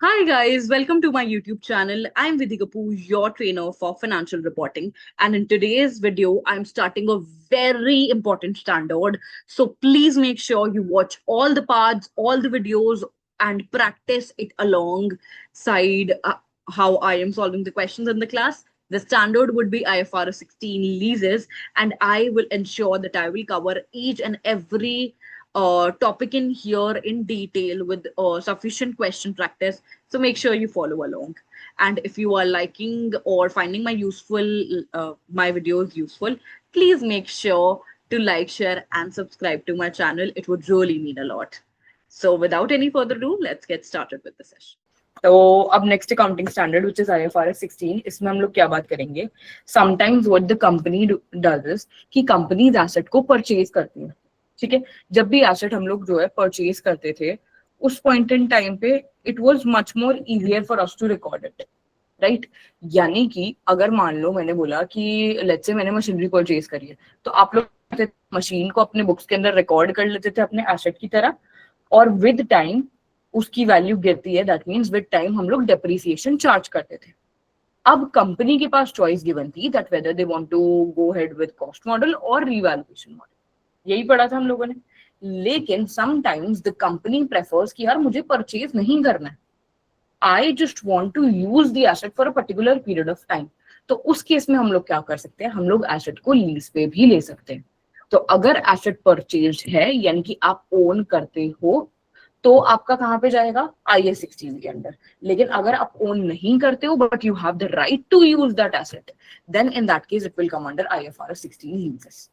Hi guys, welcome to my YouTube channel. I'm Vidhi Kapoor, your trainer for financial reporting. And in today's video, I'm starting a very important standard. So please make sure you watch all the parts, all the videos, and practice it alongside how I am solving the questions in the class. The standard would be IFRS 16 leases, and I will ensure that I will cover each and every topic in here in detail with sufficient question practice, so make sure you follow along. And if you are liking or finding my videos useful, please make sure to like, share, and subscribe to my channel. It would really mean a lot. So without any further ado, let's get started with the session. तो अब next accounting standard which is IFRS 16, इसमें हम लोग क्या बात करेंगे. Sometimes what the company does is कि companies asset को परचेज करती है. ठीक है, जब भी एसेट हम लोग जो है परचेज करते थे उस पॉइंट इन टाइम पे it was much more easier for us to record it, right. यानी कि अगर मान लो मैंने बोला कि लेट्स से मैंने मशीनरी परचेज करी है, तो आप लोग मशीन को अपने बुक्स के अंदर रिकॉर्ड कर लेते थे अपने एसेट की तरह, और विद टाइम उसकी वैल्यू गिरती है. दैट मीन्स विद टाइम हम लोग डेप्रिसिएशन चार्ज करते थे. अब कंपनी के पास चॉइस गिवन थी that whether they want to go head with cost model और रिवैल्यूएशन मॉडल. यही पढ़ा था हम लोगों ने. लेकिन समटाइम्स द कंपनी प्रेफर्स कि यार मुझे परचेज नहीं करना है, I just want to use the asset for a particular period of time. तो उस केस में हम लोग क्या कर सकते हैं, हम लोग एसेट को लीज पे भी ले सकते हैं. तो अगर एसेट परचेज है यानी कि आप ओन करते हो तो आपका कहाँ पे जाएगा, IAS 16 के अंदर. लेकिन अगर आप ओन नहीं करते हो but you have the right to use that asset, then in that case it will come under IFRS 16 leases.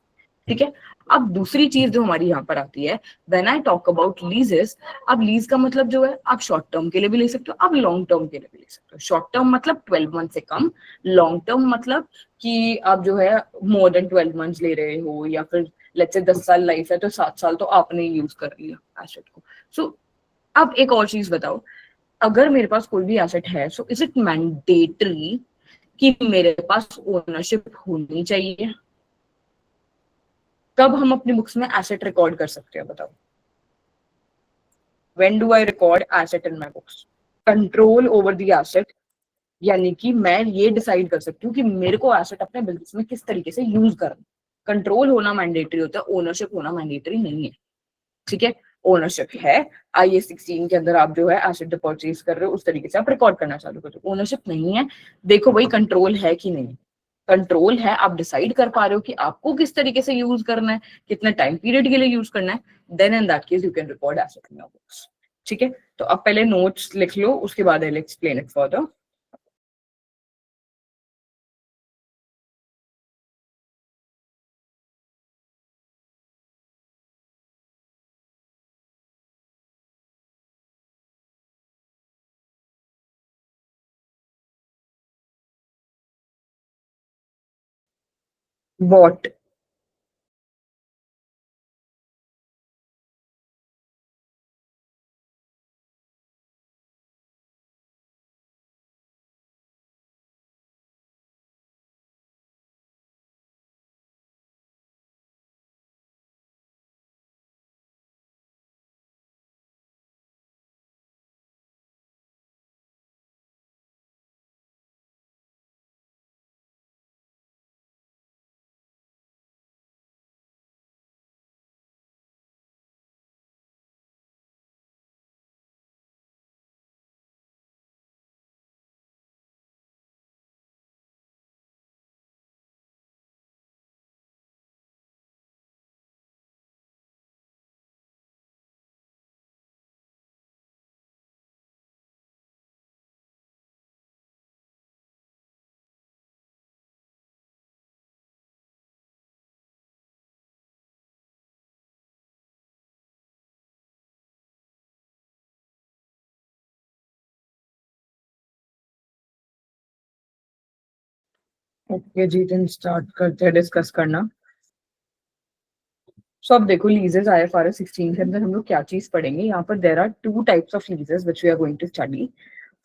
ठीक है. अब दूसरी चीज जो हमारी यहाँ पर आती है, व्हेन आई टॉक अबाउट लीजेस, अब लीज का मतलब जो है आप शॉर्ट टर्म के लिए भी ले सकते हो, आप लॉन्ग टर्म के लिए भी ले सकते हो. शॉर्ट टर्म मतलब 12 मंथ से कम, लॉन्ग टर्म मतलब कि आप जो है मोर देन 12 मंथ्स ले रहे हो, या फिर लेट्स से 10 साल लाइफ है तो 7 साल तो आपने यूज कर लिया एसेट को. सो अब एक और चीज बताओ, अगर मेरे पास कोई भी एसेट है, सो इज इट मैंडेटरी कि मेरे पास ओनरशिप होनी चाहिए? कब हम अपनी बुक्स में एसेट रिकॉर्ड कर सकते हैं बताओ? When do I record asset in my books? Control over the asset, यानी कि मैं ये डिसाइड कर सकती हूँ कि मेरे को एसेट अपने बिजनेस में किस तरीके से यूज करना. कंट्रोल होना मैंडेटरी होता है, ओनरशिप होना मैंडेटरी नहीं है. ठीक है, ओनरशिप है. IAS 16 के अंदर आप जो है एसेट परचेज कर रहे हो उस तरीके से आप रिकॉर्ड करना चालू करो. ओनरशिप नहीं है. देखो भाई कंट्रोल है कि नहीं. कंट्रोल है, आप डिसाइड कर पा रहे हो कि आपको किस तरीके से यूज करना है, कितने टाइम पीरियड के लिए यूज करना है, then in that case you can record asset in your books. ठीक है, तो अब पहले नोट्स लिख लो, उसके बाद I will explain it further. What? Okay ji, दिन स्टार्ट करते हैं डिस्कस करना. सो अब देखो लीजेस IFRS 16 के अंदर हम लोग क्या चीज पढ़ेंगे. यहाँ पर there are two types of leases which we are going to study.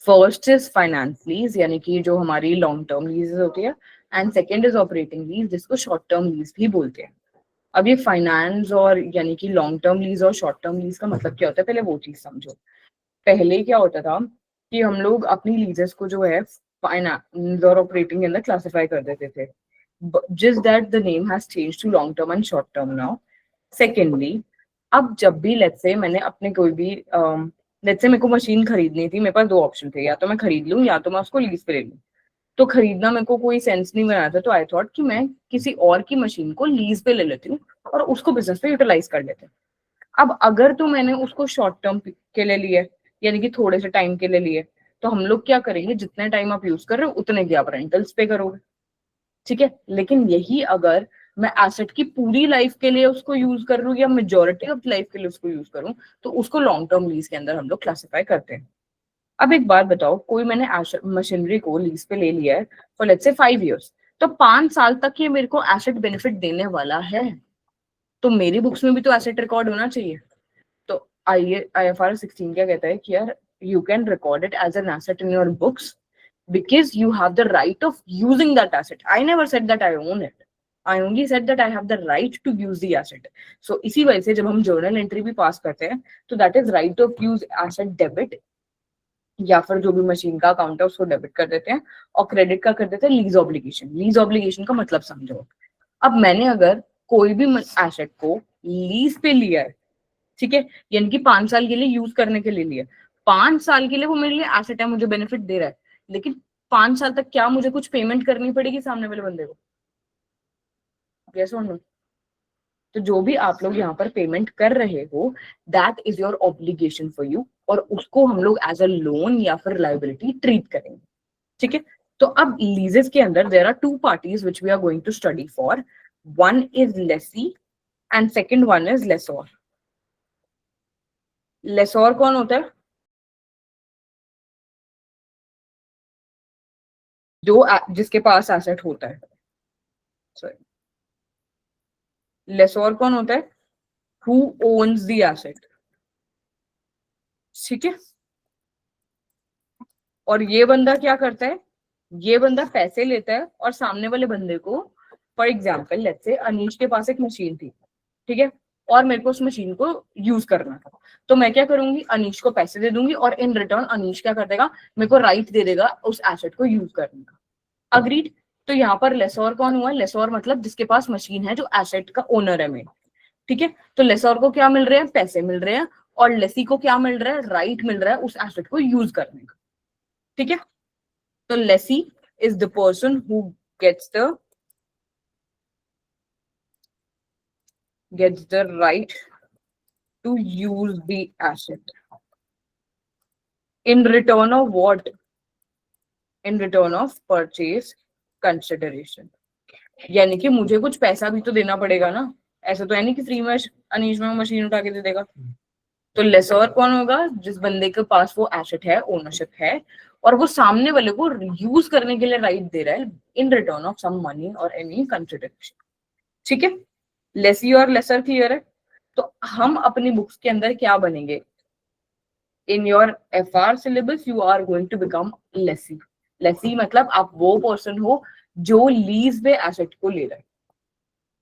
First is finance lease, यानी कि जो हमारी लॉन्ग टर्म लीजेस होती है, and second is operating lease, जिसको शॉर्ट टर्म लीज भी बोलते हैं. अब ये फाइनेंस और यानी कि लॉन्ग टर्म लीज और शॉर्ट टर्म लीज का मतलब क्या होता है, पहले वो चीज समझो. पहले क्या होता था कि हम लोग अपनी लीजेस को जो है फाइनेंस और ऑपरेटिंग के अंदर क्लासिफाई कर देते थे, just that the name has changed to long term and short term now. Secondly, अब जब भी लेट्स से मैंने अपने कोई भी लेट्स से मेरे को मशीन खरीदनी थी, मेरे पास दो ऑप्शन थे, या तो मैं खरीद लूं या तो मैं उसको लीज पे ले लूं। तो खरीदना मेरे को कोई सेंस नहीं बना था, तो आई थॉट कि मैं किसी और की मशीन को लीज पे ले लेती हूँ और उसको बिजनेस पे यूटिलाइज कर लेते हैं। अब अगर तो मैंने उसको शॉर्ट टर्म के लिए लिया है, यानी कि थोड़े से टाइम के लिए लिए, तो हम लोग क्या करेंगे, जितने टाइम आप यूज कर रहे हो उतने की आप रेंटल्स पे करोगे, ठीक है। लेकिन यही अगर मैं एसेट की पूरी लाइफ के लिए उसको यूज कर रहा हूँ या मेजोरिटी ऑफ लाइफ के लिए उसको यूज करूँ, तो उसको लॉन्ग टर्म लीज के अंदर हम लोग क्लासिफाई करते हैं। अब एक बात बताओ, कोई मैंने मशीनरी को लीज पे ले लिया है फॉर लेट्स से 5 years, तो 5 साल तक ये मेरे को एसेट बेनिफिट देने वाला है, तो मेरी बुक्स में भी तो एसेट रिकॉर्ड होना चाहिए। तो IFRS 16 क्या कहता है कि यार you can record it as an asset in your books because you have the right of using that asset. I never said that I own it. I only said that I have the right to use the asset. So इसी वजह से जब हम journal entry भी पास करते हैं, तो that is right of use asset debit, या फिर जो भी मशीन का अकाउंट है उसको डेबिट कर देते हैं, और क्रेडिट का कर देते हैं लीज ऑब्लिगेशन। लीज ऑब्लिगेशन का मतलब समझो, अब मैंने अगर कोई भी एसेट को लीज पे लिया है, ठीक है, यानी कि 5 साल के लिए यूज करने के लिए लिया, 5 साल के लिए वो मेरे लिए एसेट है, मुझे बेनिफिट दे रहा है, लेकिन 5 साल तक क्या मुझे कुछ पेमेंट करनी पड़ेगी सामने वाले बंदे को? यस और नो? तो जो भी आप लोग यहाँ पर पेमेंट कर रहे हो, that is your obligation for you, और उसको हम लोग एज अ लोन या फिर लाइबिलिटी ट्रीट करेंगे, ठीक है। तो अब लीजेस के अंदर there are two parties which we are going to study for, one is lessee and second one is lessor. Lessor कौन होता है? जो जिसके पास एसेट होता है। सॉरी, लेसोर कौन होता है? हु ओन्स द एसेट, ठीक है। और ये बंदा क्या करता है? ये बंदा पैसे लेता है और सामने वाले बंदे को, for example let's say Anish के पास एक मशीन थी, ठीक है, और मेरे को उस मशीन को यूज करना था, तो मैं क्या करूंगी, अनीश को पैसे दे दूंगी और इन रिटर्न अनीश क्या कर देगा, मेरे को राइट दे देगा उस एसेट को यूज करने का। अग्रीड? तो यहाँ पर लेसोर कौन हुआ? लेसोर मतलब जिसके पास मशीन है, जो एसेट का ओनर है मेन, ठीक है। तो लेसोर को क्या मिल रहे हैं? पैसे मिल रहे हैं, और लेसी को क्या मिल रहा है? राइट मिल रहा है उस एसेट को यूज करने का, ठीक है। तो Lesi is the person who gets the right to use the asset in return of what? In return of purchase consideration। यानी कि मुझे कुछ पैसा भी तो देना पड़ेगा ना, ऐसा तो है नहीं कि फ्री में अनीश में मशीन उठा के दे देगा। तो लेसोर कौन होगा? जिस बंदे के पास वो एसेट है, ओनरशिप है, और वो सामने वाले को यूज करने के लिए राइट दे रहा है in return of some money और एनी कंसिडरेशन, ठीक है। लेसी और लेसर क्लियर है? तो हम अपनी बुक्स के अंदर क्या बनेंगे? In your FR syllabus you are going to become lessee. Lessee मतलब आप वो पर्सन हो जो लीज पे एसेट को ले रहे हैं,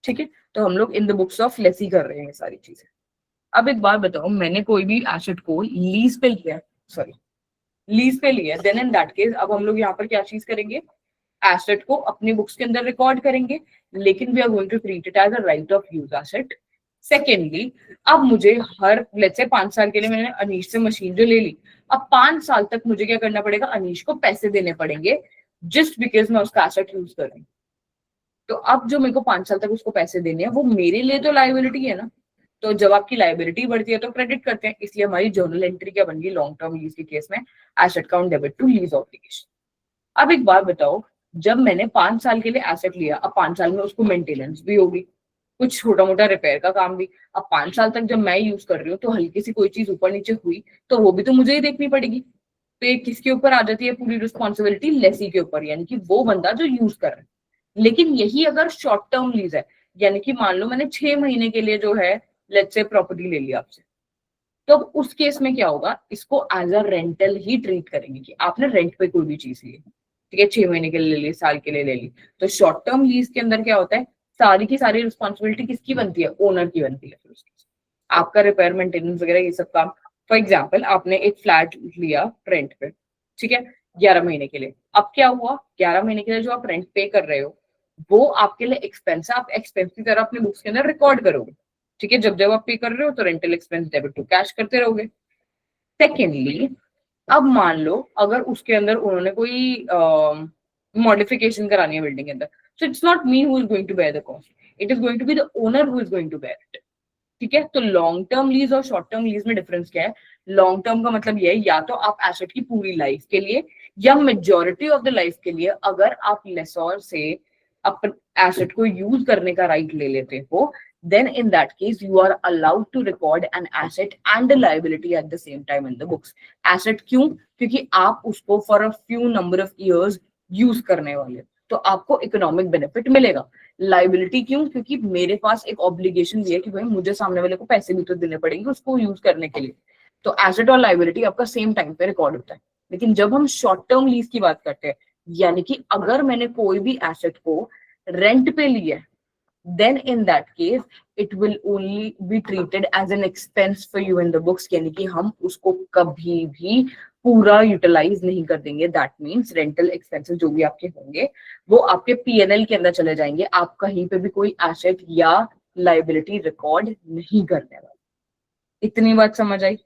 ठीक है। तो हम लोग in the books of Lesi कर रहे हैं ये सारी चीजें। अब एक बात बताओ, मैंने कोई भी एसेट को लीज पे लिया, सॉरी लीज पे लिया, देन इन दैट केस अब हम लोग यहाँ पर क्या चीज करेंगे? एसेट को अपनी बुक्स के अंदर रिकॉर्ड करेंगे, लेकिन we are going to treat it as a right of use asset. Secondly, अब मुझे हर लेट्स से 5 साल के लिए मैंने अनीश से मशीन जो ले ली, अब 5 साल तक मुझे क्या करना पड़ेगा? अनीश को पैसे देने पड़ेंगे, जस्ट बिकॉज मैं उसका एसेट यूज कर रही हूँ। तो अब जो मेरे को 5 साल तक उसको पैसे देने हैं, वो मेरे लिए तो लाइबिलिटी है ना। तो जब आपकी लाइबिलिटी बढ़ती है तो क्रेडिट करते हैं, इसलिए हमारी जर्नल एंट्री क्या बन गई लॉन्ग टर्म लीज के केस में? Asset account debit to lease obligation. अब एक बात बताओ, जब मैंने 5 साल के लिए एसेट लिया, अब 5 साल में उसको मेंटेनेंस भी होगी, कुछ छोटा मोटा रिपेयर का काम भी। अब 5 साल तक जब मैं यूज कर रही हूँ, तो हल्की सी कोई चीज ऊपर नीचे हुई तो वो भी तो मुझे ही देखनी पड़ेगी। तो ये किसके ऊपर आ जाती है पूरी रिस्पॉन्सिबिलिटी? लेसी के ऊपर, यानी कि वो बंदा जो यूज कर रहा है। लेकिन यही अगर शॉर्ट टर्म लीज है, यानी कि मान लो मैंने 6 महीने के लिए जो है लेट्स से प्रॉपर्टी ले लिया आपसे, तो उस केस में क्या होगा? इसको एज अ रेंटल ही ट्रीट करेंगे कि आपने रेंट पे कोई भी चीज ली, ठीक है, 6 महीने के लिए ले ली, साल के लिए ले ली। तो शॉर्ट टर्म लीज के अंदर क्या होता है? सारी की सारी रिस्पॉन्सिबिलिटी किसकी बनती है? ओनर की बनती है। फिर आपका रिपेयर मेंटेनेंस वगैरह ये सब काम, फॉर एग्जाम्पल आपने एक फ्लैट लिया रेंट पे, ठीक है, 11 महीने के लिए। अब क्या हुआ, 11 महीने के लिए जो आप रेंट पे कर रहे हो वो आपके लिए एक्सपेंस है, आप एक्सपेंस की तरह अपने बुक्स के अंदर रिकॉर्ड करोगे। ठीक है, जब जब आप पे कर रहे हो तो rental expense debit to cash करते रहोगे। सेकेंडली, अब मान लो अगर उसके अंदर उन्होंने कोई मॉडिफिकेशन करानी है बिल्डिंग के अंदर, so it's not me who is going to bear the cost, it is going to be the owner who is going to bear it. ठीक है, तो लॉन्ग टर्म लीज और शॉर्ट टर्म लीज में difference क्या है? Long term का मतलब ये है या तो आप एसेट की पूरी लाइफ के लिए या मेजोरिटी ऑफ द लाइफ के लिए अगर आप लेसोर से अपन एसेट को यूज करने का राइट ले लेते हो, then in that case you are allowed to record an asset and a liability at the same time in the books. Asset क्यों? क्योंकि आप उसको for a few number of years use करने वाले हो, तो आपको इकोनॉमिक बेनिफिट मिलेगा। लाइबिलिटी क्यों? क्योंकि मेरे पास एक ऑब्लिगेशन भी है कि भाई मुझे सामने वाले को पैसे भी तो देने पड़ेंगे उसको यूज करने के लिए। तो एसेट और लाइबिलिटी आपका सेम टाइम पे रिकॉर्ड होता है। लेकिन जब हम शॉर्ट टर्म लीज की बात करते हैं, यानी कि अगर मैंने कोई भी एसेट को रेंट पे लिया है, then in that case it will only be treated as an expense for you in the books, यानी कि हम उसको कभी भी पूरा यूटिलाइज नहीं कर देंगे। दैट मीन्स रेंटल एक्सपेंसेस जो भी आपके होंगे वो आपके पीएनएल के अंदर चले जाएंगे, आप कहीं पे भी कोई एसेट या लाइबिलिटी रिकॉर्ड नहीं करने वाले। इतनी बात समझ आई?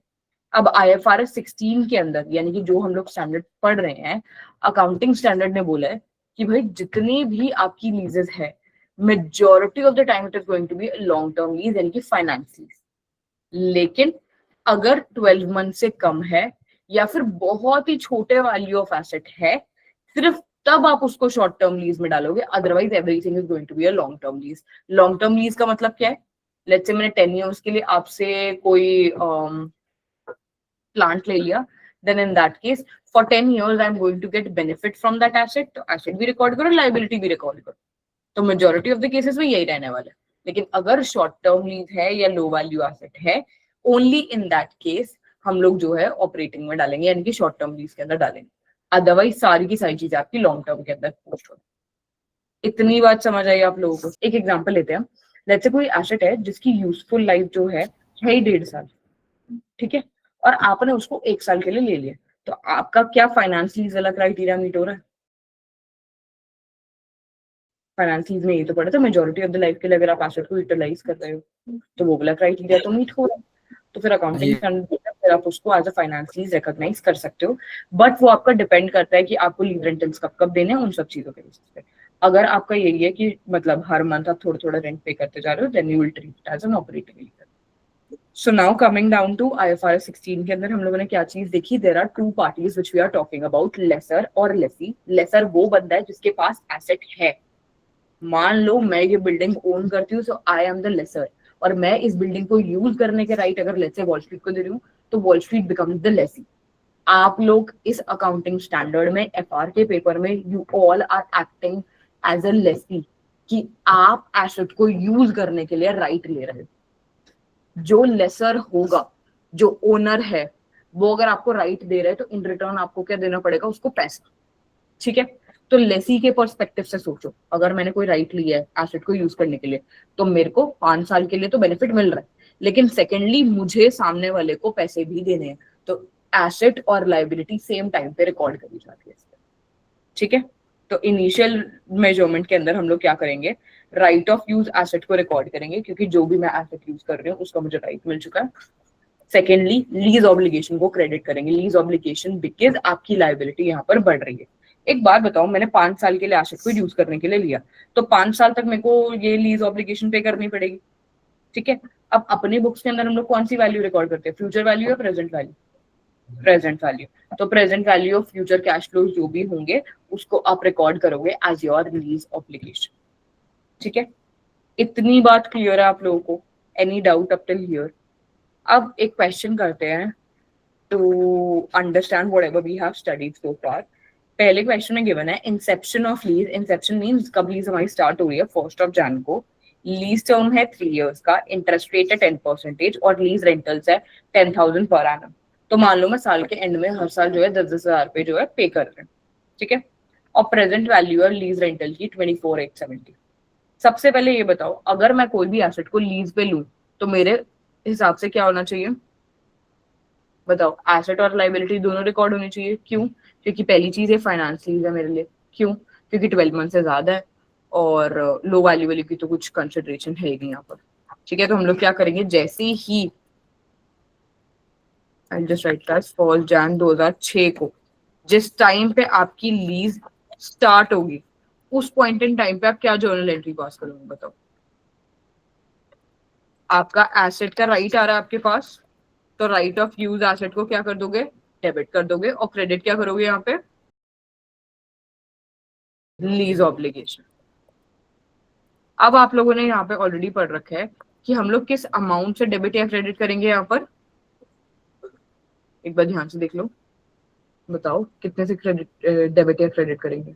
अब आईएफआरएस 16 के अंदर, यानी कि जो हम लोग स्टैंडर्ड पढ़ रहे हैं, अकाउंटिंग स्टैंडर्ड ने बोला है कि भाई जितनी भी आपकी लीजेस है, majority of the time it is going to be long term lease, यानी कि फाइनेंस लीज। लेकिन अगर 12 मंथ से कम है या फिर बहुत ही छोटे वैल्यू ऑफ एसेट है, सिर्फ तब आप उसको शॉर्ट टर्म लीज में डालोगे, otherwise everything is going to be a long term lease. Long term lease का मतलब क्या है? लेट्स से मैंने 10 ईयर्स के लिए आपसे कोई प्लांट ले लिया, then in that case for 10 years I'm going to get benefit from that asset, तो asset भी रिकॉर्ड करो, लाइबिलिटी भी रिकॉर्ड करो। तो मेजोरिटी ऑफ द केसेस में यही रहने वाला है। लेकिन अगर शॉर्ट टर्म लीज है या लो वैल्यू एसेट है, ओनली इन दैट केस हम लोग जो है ऑपरेटिंग में डालेंगे, यानी कि शॉर्ट टर्म लीज के अंदर डालेंगे। अदरवाइज सारी की सारी चीजें आपकी लॉन्ग टर्म के अंदर पोस्ट होगी। इतनी बात समझ आई आप लोगों को? एक एग्जांपल लेते हैं। लेट्स से कोई एसेट है जिसकी यूजफुल लाइफ जो है 1.5 साल, ठीक है, और आपने उसको 1 साल के लिए ले लिया, तो आपका क्या फाइनेंस लीज वाला क्राइटेरिया मीट हो रहा है? फाइनेंस लीज में ये तो पढ़ा था मेजोरिटी ऑफ द लाइफ के लिए अगर आप एसेट को यूटिलाइज कर रहे हो तो वो वाला क्राइटेरिया तो मीट हो रहा है। तो फिर अकाउंटिंग स्टैंडर्ड फिर आप उसको as a finance lease recognise कर सकते हो, बट वो आपका डिपेंड करता है कि आपको लीज रेंटल्स कब कब देने हैं, उन सब चीजों के बेसिस पे। अगर आपका यही है कि मतलब हर मंथ आप थोड़ा थोड़ा रेंट पे करते जा रहे हो, then you will treat it as an operating lease. So now coming down to IFRS 16 के अंदर हम लोगों ने क्या चीज देखी? There are two parties which we are talking about, lessor और लेसी। लेसर वो बंदा है जिसके पास एसेट है। मान लो मैं ये बिल्डिंग ओन करती हूँ, सो आई एम द लेसर, और मैं इस बिल्डिंग को यूज करने के राइट अगर लेट्स से वॉल स्ट्रीट को दे रही हूँ, तो Wall Street becomes the lessee. आप लोग इस अकाउंटिंग स्टैंडर्ड में एफआर के पेपर में you all are acting as a lessee, कि आप एसेट को यूज करने के लिए राइट ले रहे हो। जो लेसर होगा, जो ओनर है, वो अगर आपको राइट दे रहे हैं तो इन रिटर्न आपको क्या देना पड़ेगा? उसको पैसा। ठीक है, तो लेसी के पर्सपेक्टिव से सोचो, अगर मैंने कोई राइट लिया है एसेट को यूज करने के लिए, तो मेरे को 5 साल के लिए तो बेनिफिट मिल रहा है, लेकिन सेकेंडली मुझे सामने वाले को पैसे भी देने हैं, तो एसेट और लाइबिलिटी सेम टाइम पे रिकॉर्ड करी जाती है। ठीक है, तो इनिशियल मेजरमेंट के अंदर हम लोग क्या करेंगे? राइट ऑफ यूज एसेट को रिकॉर्ड करेंगे, क्योंकि जो भी मैं एसेट यूज कर रही हूँ उसका मुझे राइट मिल चुका है। सेकेंडली, लीज ऑब्लिगेशन को क्रेडिट करेंगे। लीज ऑब्लिगेशन बिकॉज आपकी लाइबिलिटी यहाँ पर बढ़ रही है। एक बात बताओ, मैंने 5 साल के लिए एसेट को यूज करने के लिए लिया, तो 5 साल तक मेरे को ये लीज ऑब्लिगेशन पे करनी पड़ेगी। ठीक है, अब अपने बुक्स के अंदर हम लोग कौन सी वैल्यू रिकॉर्ड करते हैं? फ्यूचर वैल्यू या प्रेजेंट वैल्यू? Present value. तो present value of future cash flows जो भी होंगे उसको आप रिकॉर्ड करोगे एज योर लीज ऑब्लिगेशन। ठीक है, इतनी बात क्लियर है आप लोगों को? Any doubt up till here? अब एक क्वेश्चन करते हैं to understand whatever we have studied so far. पहले क्वेश्चन में गिवन है inception of lease. Inception means कब लीज हमारी स्टार्ट हो रही है? 1 जनवरी को। लीज टर्म है 3 इयर्स का, इंटरेस्ट रेट है 10% और लीज रेंटल्स है 10,000 पर एनम। तो मान लो मैं साल के एंड में हर साल जो है 10,000 रुपए जो है पे कर रहे हैं। ठीक है, और प्रेजेंट वैल्यू है लीज रेंटल की 24,870। सबसे पहले ये बताओ, अगर मैं कोई भी एसेट को लीज पे लूं तो मेरे हिसाब से क्या होना चाहिए? बताओ, एसेट और लाइबिलिटी दोनों रिकॉर्ड होनी चाहिए। क्यों? क्योंकि पहली चीज है फाइनेंस लीज है मेरे लिए। क्यों? क्योंकि 12 मंथ से ज्यादा है और लो वैल्यू वाली की तो कुछ कंसिडरेशन है ही नहीं यहाँ पर। ठीक है, तो हम लोग क्या करेंगे, जैसे ही I just write that for Jan 2006 को जिस टाइम पे आपकी लीज स्टार्ट होगी उस पॉइंट इन टाइम पे आप क्या जर्नल एंट्री पास करोगे बताओ। आपका एसेट का राइट आ रहा है आपके पास, तो राइट ऑफ यूज एसेट को क्या कर दोगे, डेबिट कर दोगे, और क्रेडिट क्या करोगे यहाँ पे, लीज ऑब्लिगेशन। अब आप लोगों ने यहाँ पे ऑलरेडी पढ़ रखा है कि हम लोग किस अमाउंट से डेबिट या क्रेडिट करेंगे। यहाँ पर एक बार ध्यान से देख लो, बताओ कितने से क्रेडिट डेबिट या क्रेडिट करेंगे।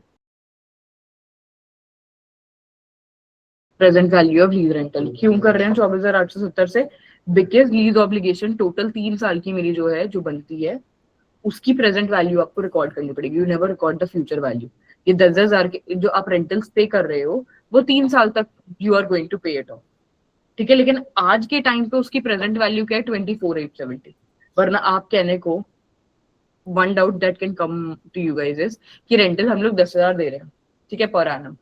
Present value of lease rental क्यों कर रहे हैं 24,870 से, बिकॉज लीज ऑब्लिगेशन टोटल 3 साल की मेरी जो है जो बनती है उसकी प्रेजेंट वैल्यू आपको रिकॉर्ड करनी पड़ेगी। You never record the future value. ये 10,000 के जो आप रेंटल्स पे कर रहे हो वो 3 साल तक यू आर गोइंग टू पे इट ऑफ। ठीक है, लेकिन आज के टाइम पे उसकी प्रेजेंट वैल्यू क्या है, 24,870। वरना आप कहने को one doubt that can come to you guys is कि रेंटल हम लोग 10,000 दे रहे हैं, ठीक है, पर एनम।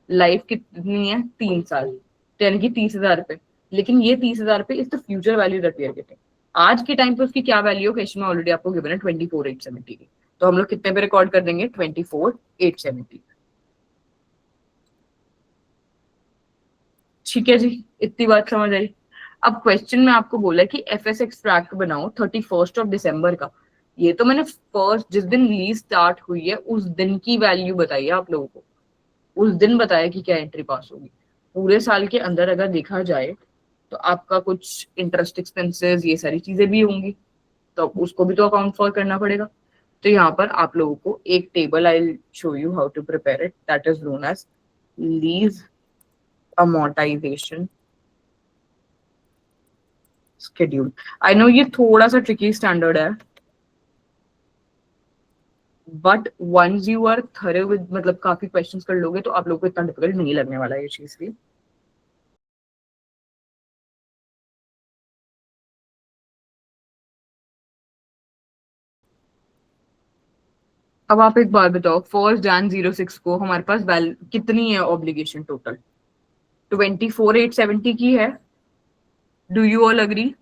लाइफ कितनी है, 3 साल, तो यानी कि 30,000 रुपए। लेकिन ये 30,000 रुपए is the future value that we are getting. आज के टाइम पे उसकी क्या वैल्यू है, क्वेश्चन में ऑलरेडी आपको गिवन है 24,870 की। तो हम लोग कितने पे रिकॉर्ड कर देंगे, 24,870। ठीक है जी, इतनी बात समझ आई। अब क्वेश्चन में आपको बोला है कि एफएस एक्सट्रैक्ट बनाओ 31 दिसंबर का। ये तो मैंने फर्स्ट जिस दिन लीज स्टार्ट हुई है उस दिन की वैल्यू बताई है आप लोगों को, उस दिन बताया कि क्या एंट्री पास होगी। पूरे साल के अंदर अगर देखा जाए तो आपका कुछ इंटरेस्ट एक्सपेंसेस ये सारी चीजें भी होंगी, तो उसको भी तो अकाउंट फॉर करना पड़ेगा। तो यहाँ पर आप लोगों को एक table I show you how to prepare it, that is known as lease amortisation schedule. I know ये थोड़ा सा ट्रिकी स्टैंडर्ड है, but once you are through with, मतलब काफी क्वेश्चंस कर लोगे तो आप लोगों को इतना डिफिकल्ट नहीं लगने वाला ये चीज भी। अब आप एक बात बताओ, 1 Jan 2006 को हमारे पास कितनी है ऑब्लिगेशन टोटल, 24,870 की है। Do you all agree?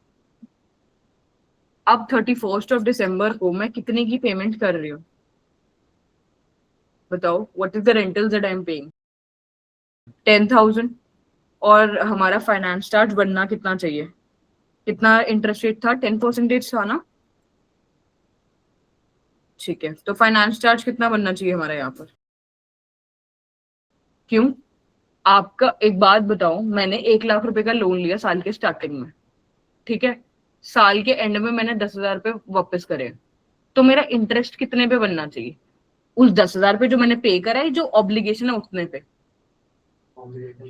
अब 31 December को मैं कितने की पेमेंट कर रही हूँ बताओ, what is the rentals that I am paying, 10,000। और हमारा फाइनेंस चार्ज बनना कितना चाहिए, कितना इंटरेस्ट रेट था, 10% था ना। ठीक है, तो फाइनेंस चार्ज कितना बनना चाहिए हमारा यहाँ पर। क्यों? आपका एक बात बताओ, मैंने 1 लाख रुपए का लोन लिया साल के स्टार्टिंग में, ठीक है, साल के एंड में मैंने 10,000 रुपए वापस करे, तो मेरा इंटरेस्ट कितने पे बनना चाहिए, उस 10,000 पे जो मैंने पे करा है, जो ऑब्लिगेशन है उतने पे।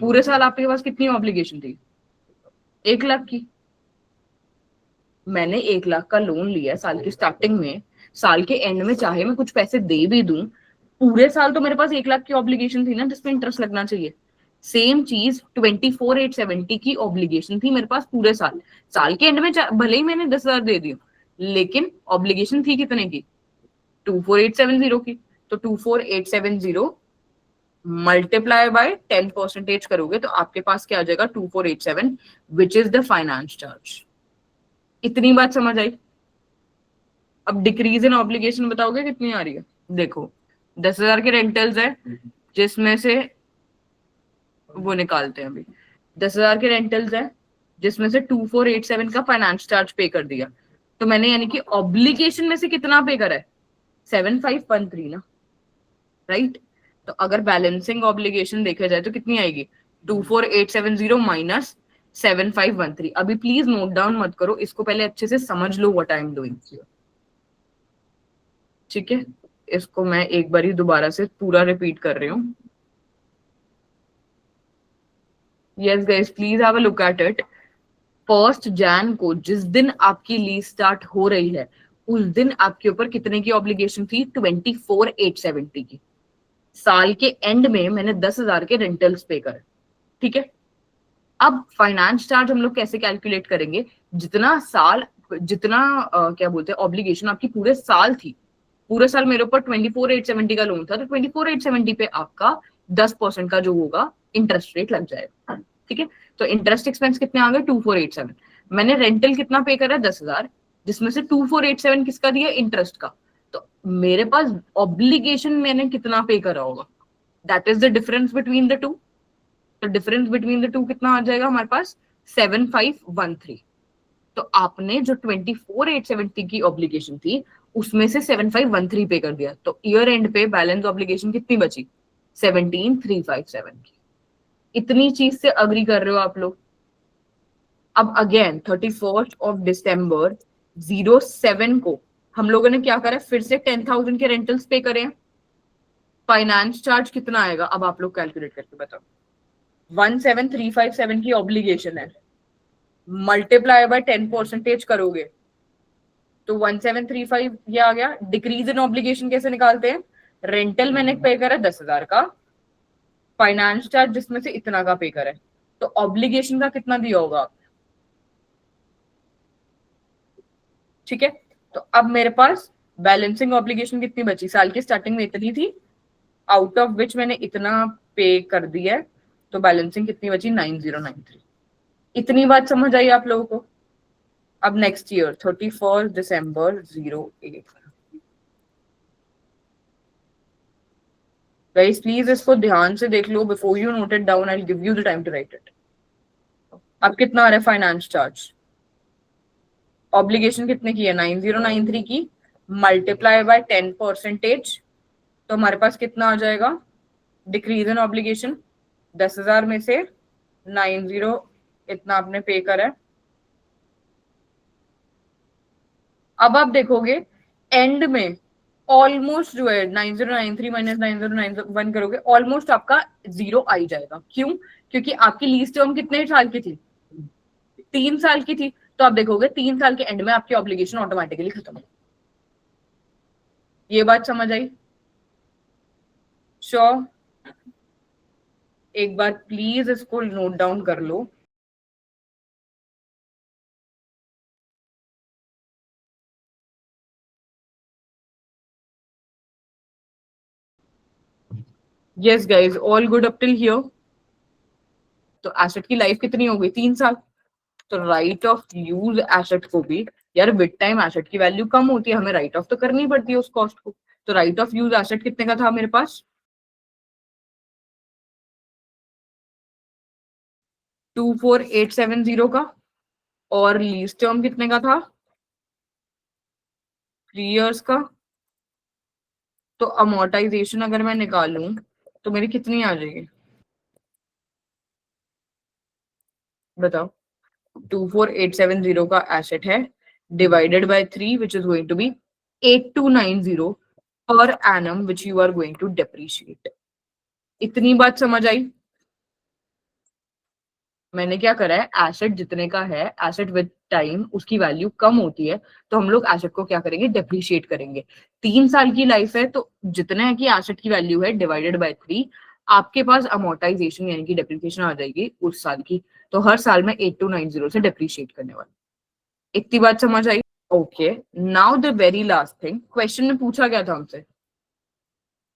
पूरे साल आपके पास कितनी ऑब्लिगेशन थी, 1 लाख की। मैंने 1 लाख का लोन लिया साल की स्टार्टिंग में, साल के एंड में चाहे मैं कुछ पैसे दे भी दूं, पूरे साल तो मेरे पास 1 लाख की ऑब्लिगेशन थी ना जिसपे इंटरेस्ट लगना चाहिए। सेम चीज 24,870 की ऑब्लिगेशन थी मेरे पास पूरे साल। साल के एंड में भले ही मैंने 10,000 दे दी, लेकिन ऑब्लिगेशन थी कितने की, 24,870 की। तो 24,870 मल्टीप्लाई बाय 10% करोगे तो आपके पास क्या आ जाएगा, 2487, which is the finance charge. इतनी बात समझ आई? अब डिक्रीज इन ऑब्लिगेशन बताओगे कितनी आ रही है। देखो 10,000 के रेंटल्स है, जिसमें से वो निकालते हैं अभी, 10,000 के रेंटल्स है जिसमें से 2487 का फाइनेंस चार्ज पे कर दिया, तो मैंने यानी कि ऑब्लिगेशन में से कितना पे करा है, 7,513 ना, राइट। तो अगर बैलेंसिंग ऑब्लिगेशन देखा जाए तो कितनी आएगी, 24,870 माइनस 7,513। अभी प्लीज नोट डाउन मत करो, इसको पहले अच्छे से समझ लो व्हाट आई एम डूइंग। ठीक है, इसको मैं एक बार ही दोबारा से पूरा रिपीट कर रही हूँ। Yes guys, please have a look at it. 1 Jan को जिस दिन आपकी लीज स्टार्ट हो रही है उस दिन आपके ऊपर कितने की ऑब्लिगेशन थी, 24,870 की। साल के एंड में मैंने 10,000 के रेंटल्स पे करे, ठीक है। अब फाइनेंस चार्ज हम लोग कैसे कैलकुलेट करेंगे, जितना साल, जितना क्या बोलते हैं ऑब्लिगेशन आपकी पूरे साल थी, पूरे साल मेरे ऊपर 24,870 का लोन था, तो 24,870 पे आपका 10% का जो होगा इंटरेस्ट रेट लग जाएगा। ठीक है, तो इंटरेस्ट एक्सपेंस कितने आ गए 2487। मैंने रेंटल कितना पे करा 10,000, जिसमें से 2487 किसका दिया इंटरेस्ट का। तो मेरे पास ऑब्लिगेशन मैंने कितना पे करा होगा, that is the difference between the two. तो डिफरेंस बिटवीन द टू कितना आ जाएगा हमारे पास 7513। तो आपने जो 24,870 की ऑब्लिगेशन थी उसमें से 7513 पे कर दिया, तो ईयर एंड पे बैलेंस ऑब्लिगेशन कितनी बची 17,357 की। इतनी चीज से अग्री कर रहे हो आप लोग। अब अगेन 31 दिसंबर 07 को हम लोगों ने क्या करा, फिर से 10,000 के रेंटल्स पे करें। फाइनेंस चार्ज कितना आएगा अब आप लोग कैलकुलेट करके बताओ। 17,357 की ऑब्लिगेशन है, मल्टीप्लाई बाय 10% करोगे तो 1735 ये आ गया। डिक्रीज इन ऑब्लिगेशन कैसे निकालते हैं, रेंटल मैंने पे करा 10,000 का, फाइनेंस चार्ज जिसमें से इतना का पे करा है, तो ऑब्लिगेशन का कितना दिया होगा। ठीक है, तो अब मेरे पास बैलेंसिंग ऑब्लिगेशन कितनी बची, साल की स्टार्टिंग में इतनी थी, आउट ऑफ विच मैंने इतना पे कर दिया है, तो बैलेंसिंग कितनी बची 9093। इतनी बात समझ आई आप लोगों को। अब next year 31 December 08। Guys please इसको ध्यान से देख लो, before you note it down I give you the time to write it. अब कितना आ रहा है फाइनेंस चार्ज, ऑब्लिगेशन कितने की है 9093 की, मल्टीप्लाई बाय 10%, तो हमारे पास कितना आ जाएगा डिक्रीज इन ऑब्लिगेशन 10,000 में से 90 इतना आपने पे करा है। अब आप देखोगे एंड में ऑलमोस्ट जो है 9093 माइनस 9091 करोगे ऑलमोस्ट आपका जीरो आ ही जाएगा। क्यों, क्योंकि आपकी लीज टर्म कितने साल की थी 3 साल की थी, तो आप देखोगे 3 साल के एंड में आपकी ऑब्लिगेशन ऑटोमेटिकली खत्म हो। ये बात समझ आई। श्योर, एक बार प्लीज इसको नोट डाउन कर लो। Yes guys, all good up till here. तो एसेट की लाइफ कितनी हो गई 3 साल, तो राइट ऑफ यूज एसेट को भी, यार विद टाइम एसेट की वैल्यू कम होती है, हमें राइट ऑफ तो करनी पड़ती है उस कॉस्ट को। तो राइट ऑफ यूज एसेट कितने का था मेरे पास 24,870 का, और लीज टर्म कितने का था 3 इयर्स का। तो अमोर्टाइजेशन अगर मैं निकालूं तो मेरी कितनी आ जाएगी बताओ। 24,870 का एसेट है, divided by 3 which is going to be 8290 per annum which you are going to depreciate. इतनी बात समझ आई। मैंने क्या करा है, एसेट जितने का है एसेट विद टाइम उसकी वैल्यू कम होती है, तो हम लोग एसेट को क्या करेंगे डेप्रिशिएट करेंगे। 3 साल की लाइफ है, तो जितने है कि एसेट की वैल्यू है डिवाइडेड बाय 3, आपके पास अमोर्टाइजेशन यानी कि डेप्रिसिएशन आ जाएगी उस साल की। तो हर साल में 8290 से डेप्रिशिएट करने वाला। इतनी बात समझ आई। Okay, now the very last thing, question में पूछा गया था हमसे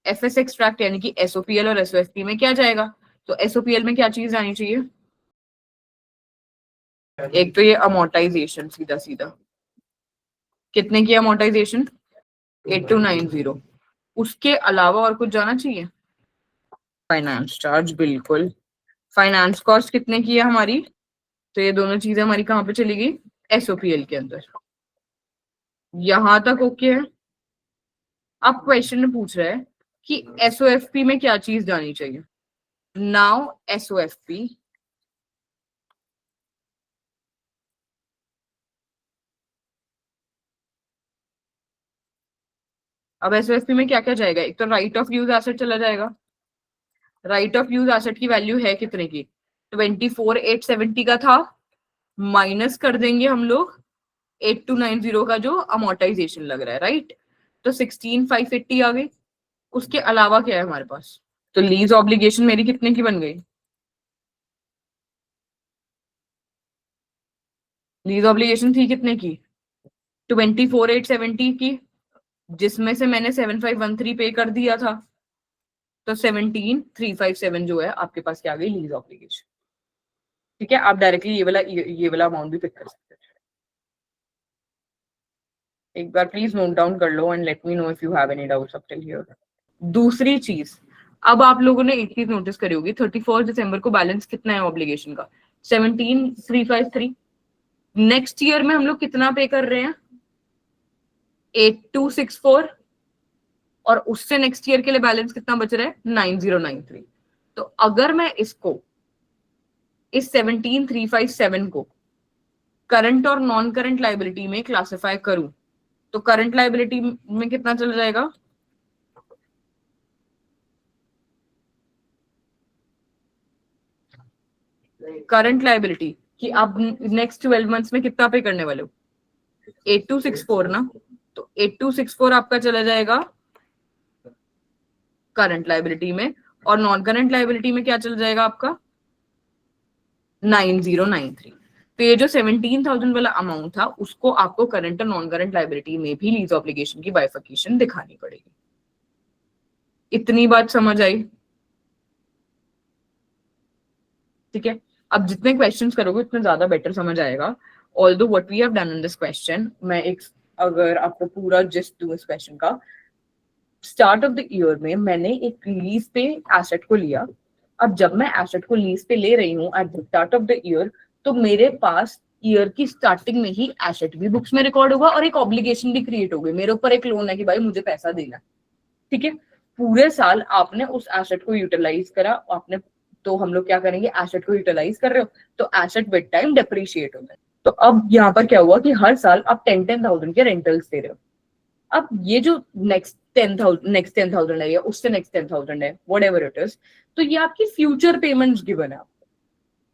एफएस एक्सट्रैक्ट यानी कि एसओपीएल और एसओएफपी में क्या जाएगा। तो एसओपीएल में क्या चीज आनी चाहिए, एक तो ये अमोर्टाइजेशन सीधा सीधा, कितने की अमोर्टाइजेशन 8290, उसके अलावा और कुछ जाना चाहिए। फाइनेंस चार्ज बिल्कुल, फाइनेंस कॉस्ट कितने की है हमारी, तो ये दोनों चीजें हमारी कहाँ पे चली गई एसओपीएल के अंदर। यहां तक ओके है। अब क्वेश्चन में पूछ रहा है कि एसओएफपी में क्या चीज जानी चाहिए। नाउ एसओएफपी, अब एसओएफपी में क्या क्या जाएगा, एक तो राइट ऑफ यूज एसेट चला जाएगा। राइट ऑफ यूज एसेट की वैल्यू है कितने की 24,870 का था, माइनस कर देंगे हम लोग 8290 का जो अमोर्टाइजेशन लग रहा है, राइट। तो 16,580 आ गई। उसके अलावा क्या है हमारे पास, तो लीज ऑब्लिगेशन मेरी कितने की बन गई, लीज ऑब्लिगेशन थी कितने की 24,870 की, जिसमें से मैंने 7513 पे कर दिया था, तो 17357 जो है आपके पास क्या आ गई, लीज ऑब्लिगेशन। ठीक है, आप डायरेक्टली ये वाला अमाउंट भी पिक कर सकते हैं। एक बार प्लीज नोट डाउन कर लो and let me know if you have any doubts up till here. दूसरी चीज, अब आप लोगों ने एक चीज नोटिस करी होगी, 31 दिसंबर को बैलेंस कितना है ऑब्लिगेशन का, 17353। नेक्स्ट ईयर में हम लोग कितना पे कर रहे हैं, 8264, और उससे नेक्स्ट ईयर के लिए बैलेंस कितना बच रहा है, 9093। तो अगर मैं इसको, इस 17357 को करंट और नॉन करंट लाइबिलिटी में क्लासिफाई करूं, तो करंट लाइबिलिटी में कितना चल जाएगा, करंट लाइबिलिटी कि आप नेक्स्ट 12 मंथ्स में कितना पे करने वाले हो, 8264 ना, तो 8264 आपका चला जाएगा करंट लाइबिलिटी में, और नॉन करंट लाइबिलिटी में क्या चल जाएगा आपका, 9093। तो ये जो 17,000 वाला अमाउंट था, उसको आपको करंट और नॉन करंट लाइबिलिटी में भी लीज ऑब्लिगेशन की बाइफर्केशन दिखानी पड़ेगी। इतनी बात समझ आई? ठीक है, अब जितने क्वेश्चंस करोगे उतने ज्यादा बेटर समझ आएगा। Although what we have done in this question, मैं एक, अगर आपको पूरा जिस्ट दूं इस क्वेश्चन का, स्टार्ट ऑफ द ईयर में मैंने एक लीज पे एसेट को लिया। अब जब मैं एसेट को लीज पे ले रही हूँ eight the start of the year, तो मेरे पास ईयर की स्टार्टिंग में ही एसेट भी बुक्स में रिकॉर्ड होगा और एक ऑब्लिगेशन भी क्रिएट होगी, मेरे ऊपर एक लोन है कि भाई मुझे पैसा देना। ठीक है, पूरे साल आपने उस एसेट को यूटिलाइज करा, आपने, तो हम लोग क्या करेंगे, एसेट को यूटिलाइज कर रहे हो तो एसेट विद टाइम डेप्रिशिएट होता है। तो अब यहाँ पर क्या हुआ कि हर साल आप 10,000 के रेंटल्स दे रहे हो। अब ये जो नेक्स्ट 10,000 है या उससे नेक्स्ट 10,000 है, वट एवर इट इज, तो ये आपकी फ्यूचर पेमेंट्स गिवन है आपको।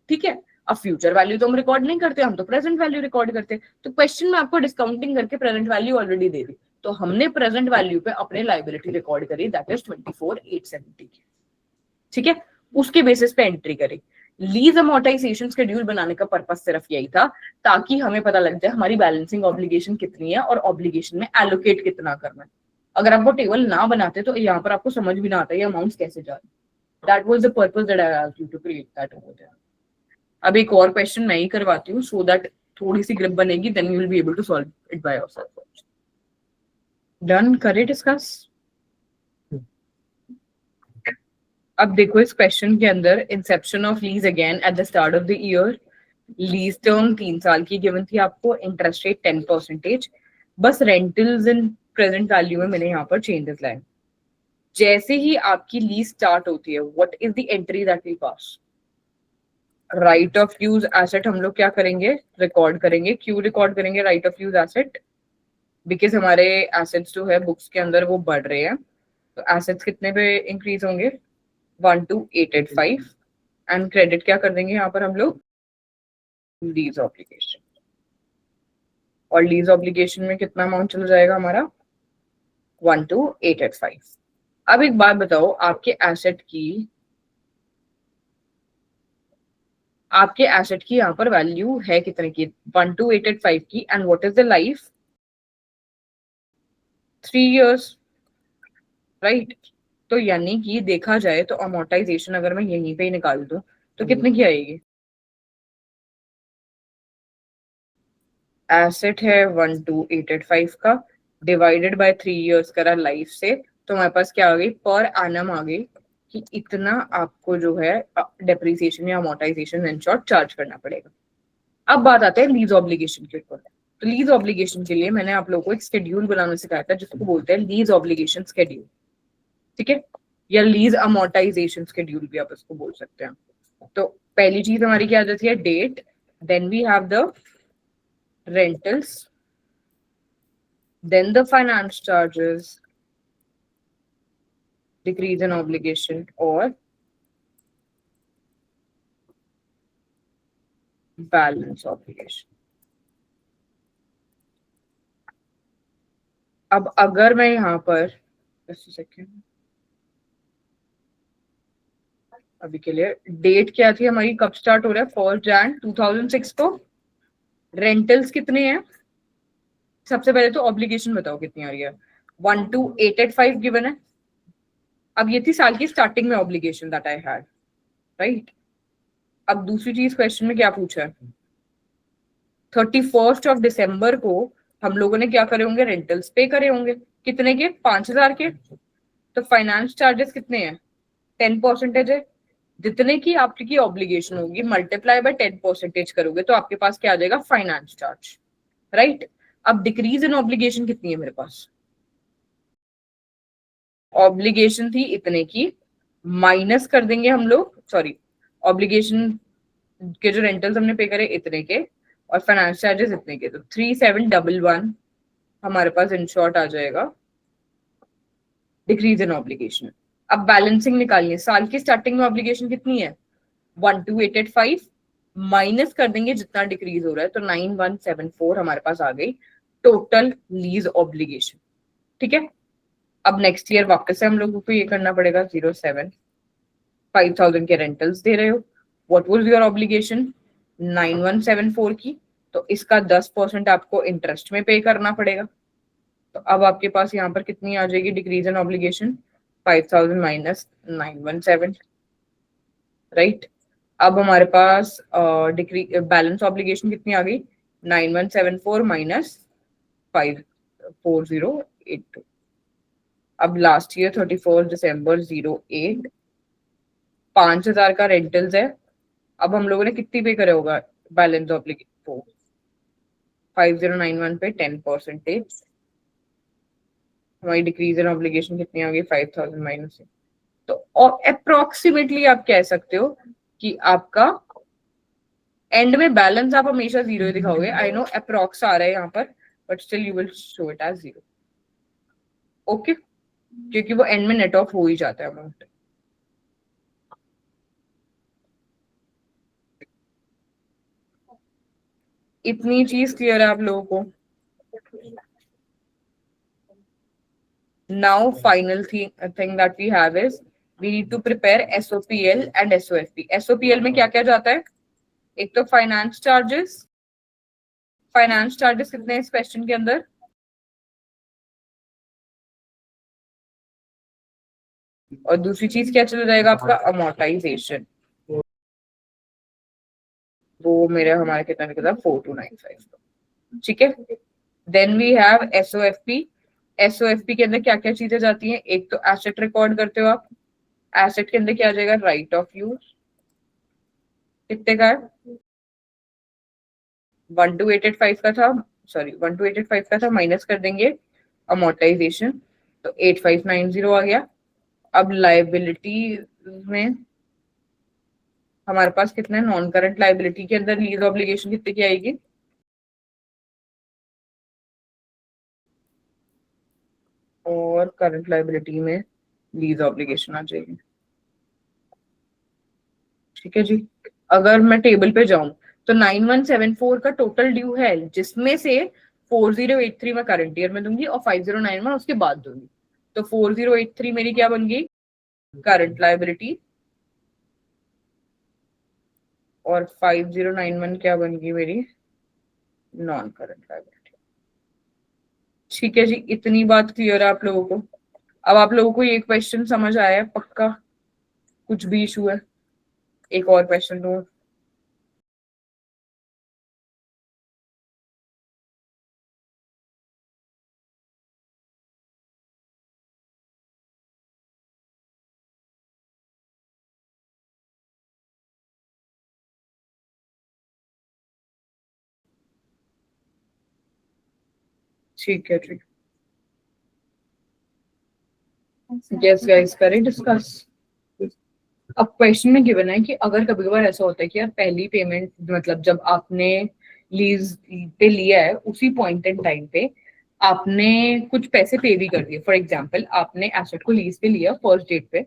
ठीक है, अब फ्यूचर वैल्यू तो हम रिकॉर्ड नहीं करते, हम तो प्रेजेंट वैल्यू रिकॉर्ड करते हैं। तो क्वेश्चन में आपको डिस्काउंटिंग करके प्रेजेंट वैल्यू ऑलरेडी दे दी, तो हमने प्रेजेंट वैल्यू पे अपने लाइबिलिटी रिकॉर्ड करी, दैट इज 24,870। ठीक है, उसके बेसिस पे एंट्री करी। लीज अमोर्टाइजेशन शेड्यूल बनाने का पर्पज सिर्फ यही था, ताकि हमें पता लग जाए हमारी बैलेंसिंग ऑब्लिगेशन कितनी है और ऑब्लिगेशन में एलोकेट कितना करना है। अगर आप वो टेबल ना बनाते तो यहाँ पर आपको समझ भी ना आता ये अमाउंट्स कैसे जा रहे। That was the purpose that I asked you to create that over there. अब एक और क्वेश्चन मैं ही करवाती हूँ, सो दैट थोड़ी सी ग्रिप बनेगी, then you will be able to solve it by yourself. Done, करे डिस्कस। अब देखो इस क्वेश्चन के अंदर, inception of lease again at the start of the year, lease term 3 साल की गिवन थी आपको, इंटरेस्ट रेट 10%, बस रेंटल्स इन प्रेजेंट वैल्यू में मैंने यहाँ पर चेंजेस लाए। जैसे ही आपकी लीज स्टार्ट होती है, what is the entry that we pass, right of use asset हम लोग क्या करेंगे, रिकॉर्ड करेंगे। क्यों रिकॉर्ड करेंगे right of use asset, because हमारे एसेट्स जो है बुक्स के अंदर वो बढ़ रहे हैं, तो एसेट्स कितने पे इंक्रीज होंगे, 12885, एंड क्रेडिट क्या कर देंगे यहाँ पर हम लोग, लीज ऑब्लिगेशन, और लीज ऑब्लिगेशन में कितना अमाउंट चला जाएगा हमारा, 12885। अब एक बात बताओ, आपके एसेट की यहाँ पर वैल्यू है कितने की, 12885 की, and what is the life, 3 years, right. तो यानी कि देखा जाए तो अमोर्टाइजेशन अगर मैं यहीं पे ही निकाल दूं तो कितने की आएगी, एसेट है 12885 का, डिवाइडेड बाय 3 years करा लाइफ से, तो हमारे पास क्या आ गई, पर एनम आ गई कि इतना आपको जो है डेप्रिसिएशन या अमोर्टाइजेशन इन शॉर्ट चार्ज करना पड़ेगा। अब बात आते हैं लीज ऑब्लिगेशन के ऊपर। तो लीज ऑब्लिगेशन के लिए मैंने आप लोगों को एक शेड्यूल बनाना सिखाया था, जिसको बोलते हैं लीज ऑब्लिगेशन शेड्यूल। ठीक है, या लीज अमोर्टाइजेशन शेड्यूल भी आप इसको बोल सकते हैं। तो पहली चीज हमारी क्या आ जाती है, date, then we have the rentals, then the finance charges, decrease in obligation, or balance obligation. अब अगर मैं यहाँ पर सेकेंड, अभी के लिए डेट क्या थी हमारी, कब स्टार्ट हो रहा है, 1 Jan 2006 को, रेंटल्स कितने हैं, सबसे पहले तो ऑब्लिगेशन बताओ कितनी आ रही है, 12,885 गिवन है। अब ये थी साल की स्टार्टिंग में obligation that I had, right. अब दूसरी चीज क्वेश्चन में क्या पूछा है, 31 दिसंबर को हम लोगों ने क्या करे होंगे, रेंटल्स पे करे होंगे, कितने के, 5,000 के। तो फाइनेंस चार्जेस कितने हैं, 10% है। जितने की आपकी ऑब्लिगेशन होगी मल्टीप्लाई बाय 10% करोगे तो आपके पास क्या आ जाएगा, फाइनेंस चार्ज, राइट। अब डिक्रीज इन ऑब्लिगेशन कितनी है मेरे पास, ऑब्लिगेशन थी इतने की, माइनस कर देंगे हम लोग, सॉरी, ऑब्लिगेशन के जो रेंटल्स हमने पे करे इतने के और फाइनेंस चार्जेस इतने के, तो 3711 हमारे पास इन शॉर्ट आ जाएगा डिक्रीज इन ऑब्लिगेशन। अब बैलेंसिंग निकालिए, साल की स्टार्टिंग में ऑब्लिगेशन कितनी है, 12,885 माइनस कर देंगे जितना डिक्रीज हो रहा है, तो 9174 हमारे पास आ गई टोटल लीज ऑब्लिगेशन, ठीक है। अब नेक्स्ट ईयर वापस से हम लोगों को ये करना पड़ेगा, 07 5,000 के रेंटल्स दे रहे हो, व्हाट वाज योर ऑब्लिगेशन 9174 की, तो इसका 10% आपको इंटरेस्ट में पे करना पड़ेगा। तो अब आपके पास यहाँ पर कितनी आ जाएगी decrease in obligation, 5,000 minus 917, right. अब हमारे पास बैलेंस ऑब्लिगेशन कितनी आ गई, 9174 माइनस 54082। अब लास्ट ईयर 31 दिसंबर 08, 5,000 का रेंटल्स है। अब हम लोगों ने कितनी पे करे होगा बैलेंस ऑब्लिगेशन, 5091 पे 10%, हमारी डिक्रीज इन ऑब्लिगेशन कितनी आ गई, 5,000 माइनस। तो अप्रोक्सीमेटली आप कह सकते हो कि आपका एंड में बैलेंस आप हमेशा जीरो दिखाओगे। आई नो अप्रोक्स आ रहा है यहाँ पर, but still you will show it as zero, okay, क्योंकि वो एंड में नेट ऑफ हो ही जाता है अमाउंट। इतनी चीज क्लियर है आप लोगों को। Now final thing that we have is we need to prepare SOPL and SOFP। SOPL में क्या क्या जाता है, एक तो फाइनेंस चार्जेस, फाइनेंस चार्जेस कितने हैं इस क्वेश्चन के अंदर, और दूसरी चीज क्या चला जाएगा आपका, अमोर्टाइजेशन, वो मेरे हमारे कितना निकला था, 4295, ठीक है। Then we have SOFP। SOFP के अंदर क्या क्या चीजें जाती हैं, एक तो एसेट रिकॉर्ड करते हो आप, एसेट के अंदर क्या आ जाएगा, राइट ऑफ यूज, कितने का है, 12,885 का था, सॉरी 12,885 का था, माइनस कर देंगे अमोर्टाइजेशन, तो 8590 आ गया। अब लाइबिलिटी में हमारे पास कितना है, नॉन करंट लाइबिलिटी के अंदर लीज ऑब्लिगेशन कितने की आएगी, और करंट लाइबिलिटी में लीज ऑब्लिगेशन आ जाएगी, ठीक है जी। अगर मैं टेबल पे जाऊं तो 9174 का टोटल ड्यू है, जिसमें से 4083 मैं करंट ईयर में दूंगी और 5091 उसके बाद दूंगी, तो 4083 मेरी क्या बन गई, करंट लाइबिलिटी, और 5091 क्या बन गई मेरी, नॉन करंट लाइबिलिटी, ठीक है जी। इतनी बात क्लियर है आप लोगों को। अब आप लोगों को ये क्वेश्चन समझ आया है पक्का, कुछ भी इशू है, एक और क्वेश्चन दो। ठीक है ठीक, यस गाइस करें डिस्कस। अब क्वेश्चन में गिवन है कि अगर कभी कभार ऐसा होता है कि यार पहली पेमेंट, मतलब जब आपने लीज पे लिया है उसी पॉइंट इन टाइम पे आपने कुछ पैसे पे भी कर दिए, फॉर एग्जांपल आपने एसेट को लीज पे लिया फर्स्ट डेट पे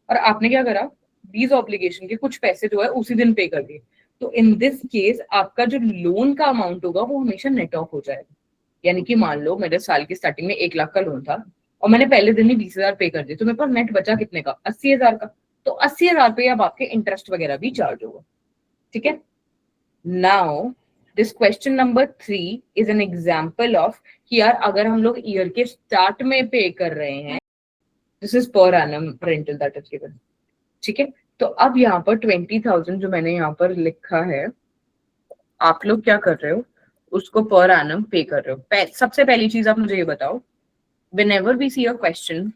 और आपने क्या करा, लीज ऑब्लिगेशन के कुछ पैसे जो है उसी दिन पे कर दिए, तो इन दिस केस आपका जो लोन का अमाउंट होगा वो हमेशा नेट ऑफ हो जाएगा। यानी कि मान लो मेरे साल की स्टार्टिंग में 1 लाख का लोन था और मैंने पहले दिन ही 20,000 पे कर दिए, तो मेरे पास नेट बचा कितने का, 80,000 का, तो 80,000 पे अब आपके इंटरेस्ट वगैरह भी चार्ज होगा, ठीक है। Now this question number 3 is an example of कि यार अगर हम लोग ईयर के स्टार्ट में पे कर रहे हैं, this is per annum rental that is given, ठीक है। तो अब यहाँ पर 20,000 जो मैंने यहाँ पर लिखा है, आप लोग क्या कर रहे हो, उसको पर एनम पे कर रहे हो। सबसे पहली चीज आप मुझे ये बताओ, whenever we see a question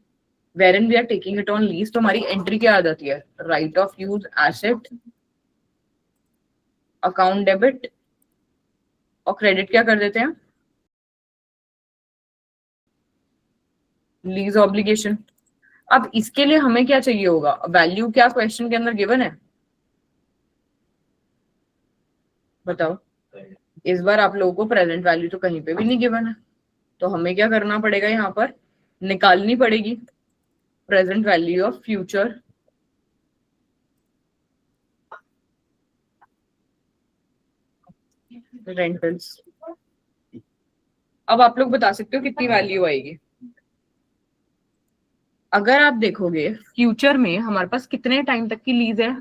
wherein we are taking it on lease, तो हमारी एंट्री क्या आ जाती है, right of use asset, account debit, और क्रेडिट क्या कर देते हैं, लीज ऑब्लिगेशन। अब इसके लिए हमें क्या चाहिए होगा, वैल्यू क्या क्वेश्चन के अंदर गिवन है, बताओ। इस बार आप लोगों को प्रेजेंट वैल्यू तो कहीं पे भी नहीं गिवन है, तो हमें क्या करना पड़ेगा, यहाँ पर निकालनी पड़ेगी present value of future rentals. अब आप लोग बता सकते हो कितनी वैल्यू आएगी। अगर आप देखोगे फ्यूचर में हमारे पास कितने टाइम तक की लीज है,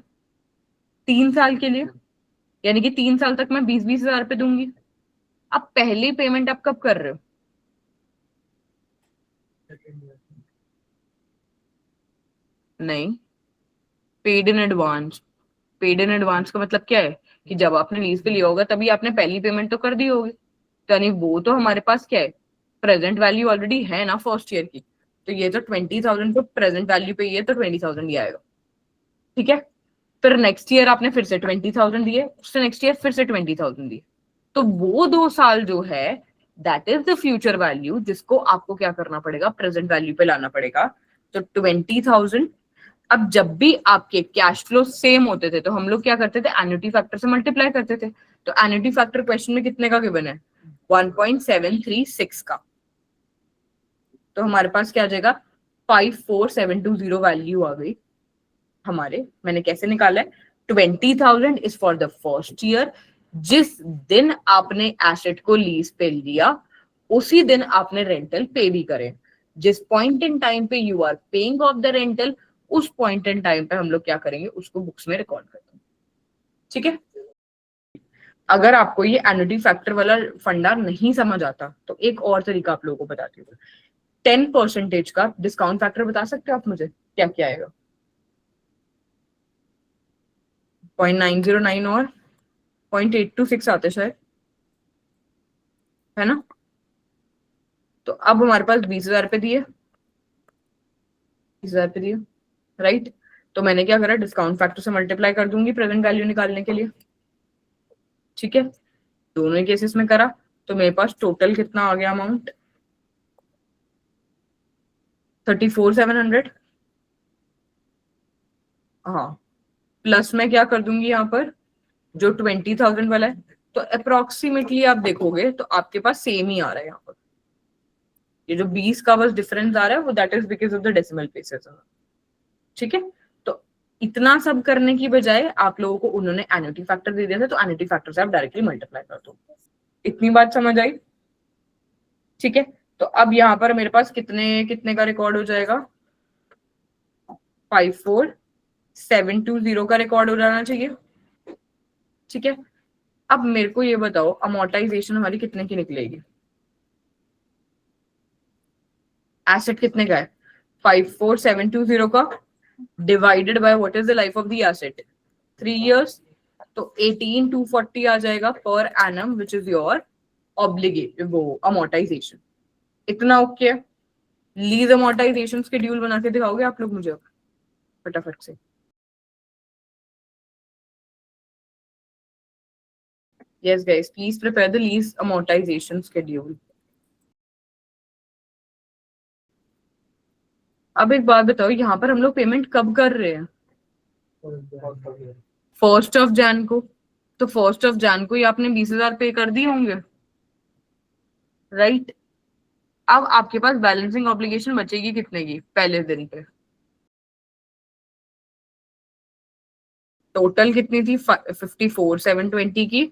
3 साल के लिए, यानी कि 3 साल तक मैं 20-20 हजार पे दूंगी। अब पहली पेमेंट आप कब कर रहे हो, नहीं, paid in advance. Paid in advance का मतलब क्या है कि जब आपने लीज पे लिया होगा तभी आपने पहली पेमेंट तो कर दी होगी, तो यानी वो तो हमारे पास क्या है, प्रेजेंट वैल्यू ऑलरेडी है ना फर्स्ट ईयर की। तो ये तो 20,000 तो प्रेजेंट वैल्यू पे ही है, तो 20,000 ही आएगा, ठीक है। फिर नेक्स्ट ईयर आपने फिर से 20,000 दिए, उससे नेक्स्ट ईयर फिर से 20,000 दिए, तो वो 2 साल जो है that is the future value, जिसको आपको क्या करना पड़ेगा, प्रेजेंट वैल्यू पे लाना पड़ेगा। तो 20,000। अब जब भी आपके कैश फ्लो सेम होते थे तो हम लोग क्या करते थे, एन्युटी फैक्टर से मल्टीप्लाई करते थे। तो एन्युटी फैक्टर क्वेश्चन में कितने का गिवन है, 1.736 का। तो हमारे पास क्या आ जाएगा, 54720 वैल्यू आ गई हमारे। मैंने कैसे निकाला है, 20,000 is for the first year, जिस दिन आपने एसेट को लीज पे लिया उसी दिन आपने रेंटल पे भी करे। जिस पॉइंट इन टाइम पे you are paying off the rental, उस पॉइंट इन टाइम पे हम लोग क्या करेंगे, उसको बुक्स में रिकॉर्ड करते हैं, ठीक है। अगर आपको ये एन्युटी फैक्टर वाला फंडा नहीं समझ आता तो एक और तरीका आप लोगों को बताती हूँ। 10% का डिस्काउंट फैक्टर बता सकते हो आप मुझे, क्या क्या आएगा, 0.909 और 0.826 आते शायद, है ना। तो अब हमारे पास 20,000 पे दिए, 20,000 पे दिए, राइट। तो मैंने क्या करा, डिस्काउंट फैक्टर से मल्टीप्लाई कर दूंगी प्रेजेंट वैल्यू निकालने के लिए, ठीक है। दोनों ही केसेस में करा, तो मेरे पास टोटल कितना आ गया अमाउंट, 34,700। हाँ, प्लस में क्या कर दूंगी यहाँ पर, जो 20,000 वाला है, तो अप्रोक्सीमेटली आप देखोगे तो आपके पास सेम ही आ रहा है यहाँ पर। ये जो 20 का बस डिफरेंस आ रहा है वो that is because of the decimal places, ठीक है। तो इतना सब करने की बजाय आप लोगों को उन्होंने एन्युटी फैक्टर दे दिया था, तो एन्युटी फैक्टर से आप डायरेक्टली मल्टीप्लाई कर दो। इतनी बात समझ आई, ठीक है। तो अब यहाँ पर मेरे पास कितने कितने का रिकॉर्ड हो जाएगा, 54720 का रिकॉर्ड हो जाना चाहिए, ठीक है। अब मेरे को ये बताओ, अमोर्टाइजेशन हमारी कितने की निकलेगी, एसेट कितने का है, 54720 का divided by what is the life of the asset, 3 years। तो 18,240 आ जाएगा पर annum, which is your obligate वो अमोर्टाइजेशन। इतना ओके। लीज अमोर्टाइजेशन शेड्यूल बना के दिखाओगे आप लोग मुझे फटाफट से। Yes guys, please prepare the lease amortisation schedule. अब एक बात बताओ, यहाँ पर हम लोग पेमेंट कब कर रहे हैं, 1 Jan को। तो 1 Jan को ही आपने 20,000 पे कर दिए होंगे, राइट। अब आपके पास बैलेंसिंग ऑब्लिगेशन बचेगी कितने की पहले दिन पे, टोटल कितनी थी, 54,720 की,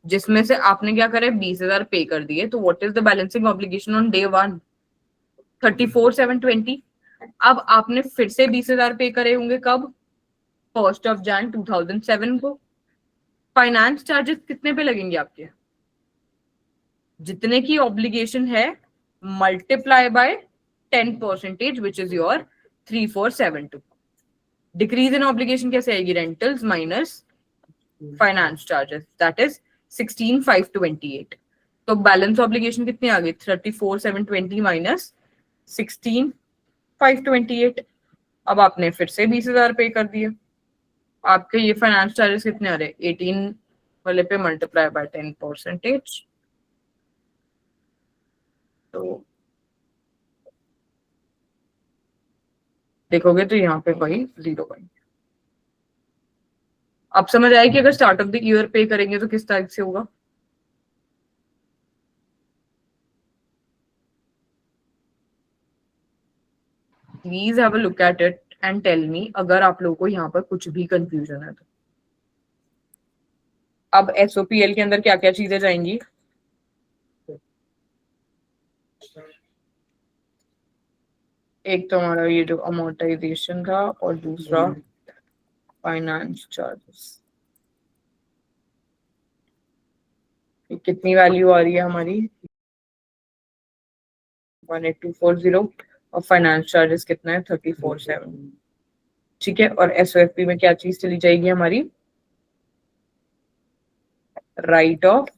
जिसमें से आपने क्या करे, 20,000 पे कर दिए। तो what is the balancing obligation on day 1, 34,720। अब आपने फिर से 20,000 पे करे होंगे कब, 1 Jan 2007 को। फाइनेंस चार्जेस कितने पे लगेंगे आपके, जितने की ऑब्लिगेशन है multiply by 10% which is your 3472. Decrease in obligation कैसे आएगी? Rentals minus finance charges, that is 16,528. तो बैलेंस ऑब्लिगेशन कितनी आ गई? 34,720 माइनस 16,528. अब आपने फिर से 20,000 पे कर दिए. आपके ये फाइनेंस चार्जेस कितने आ रहे? 18 वाले पे मल्टीप्लाई बाय 10%. तो देखोगे तो यहाँ पे वही 0 पॉइंट. अब समझ आए कि अगर स्टार्ट ऑफ द ईयर पे करेंगे तो किस टाइप से होगा. Please have a look at it and tell me अगर आप लोगों को यहाँ पर कुछ भी कंफ्यूजन है तो. अब एसओपीएल के अंदर क्या क्या चीजें जाएंगी? एक तो हमारा ये जो अमोर्टाइजेशन था और दूसरा फाइनेंस चार्जेस. कितनी वैल्यू आ रही है हमारी? 18240. और फाइनेंस चार्जेस कितना है? 347. ठीक है. और एसओएफपी में क्या चीज चली जाएगी हमारी? Right of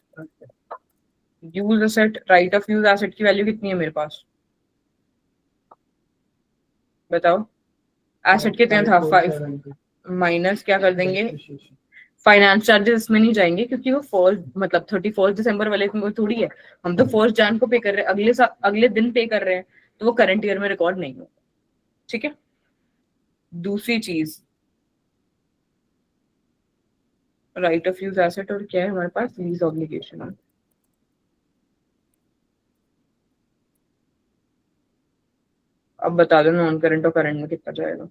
use asset. Right of use asset की वैल्यू कितनी है मेरे पास? बताओ. एसेट कितने था? 5 माइनस क्या कर देंगे? फाइनेंस चार्जेस इसमें नहीं जाएंगे क्योंकि वो फर्स्ट मतलब 31 दिसंबर वाले में थोड़ी है. हम तो 1 जनवरी को पे कर रहे हैं, अगले दिन पे कर रहे हैं, तो वो करंट ईयर में रिकॉर्ड नहीं होगा. ठीक है. दूसरी चीज राइट ऑफ यूज एसेट और क्या है हमारे पास? Lease obligation. अब बता दो नॉन करंट और करंट में कितना जाएगा.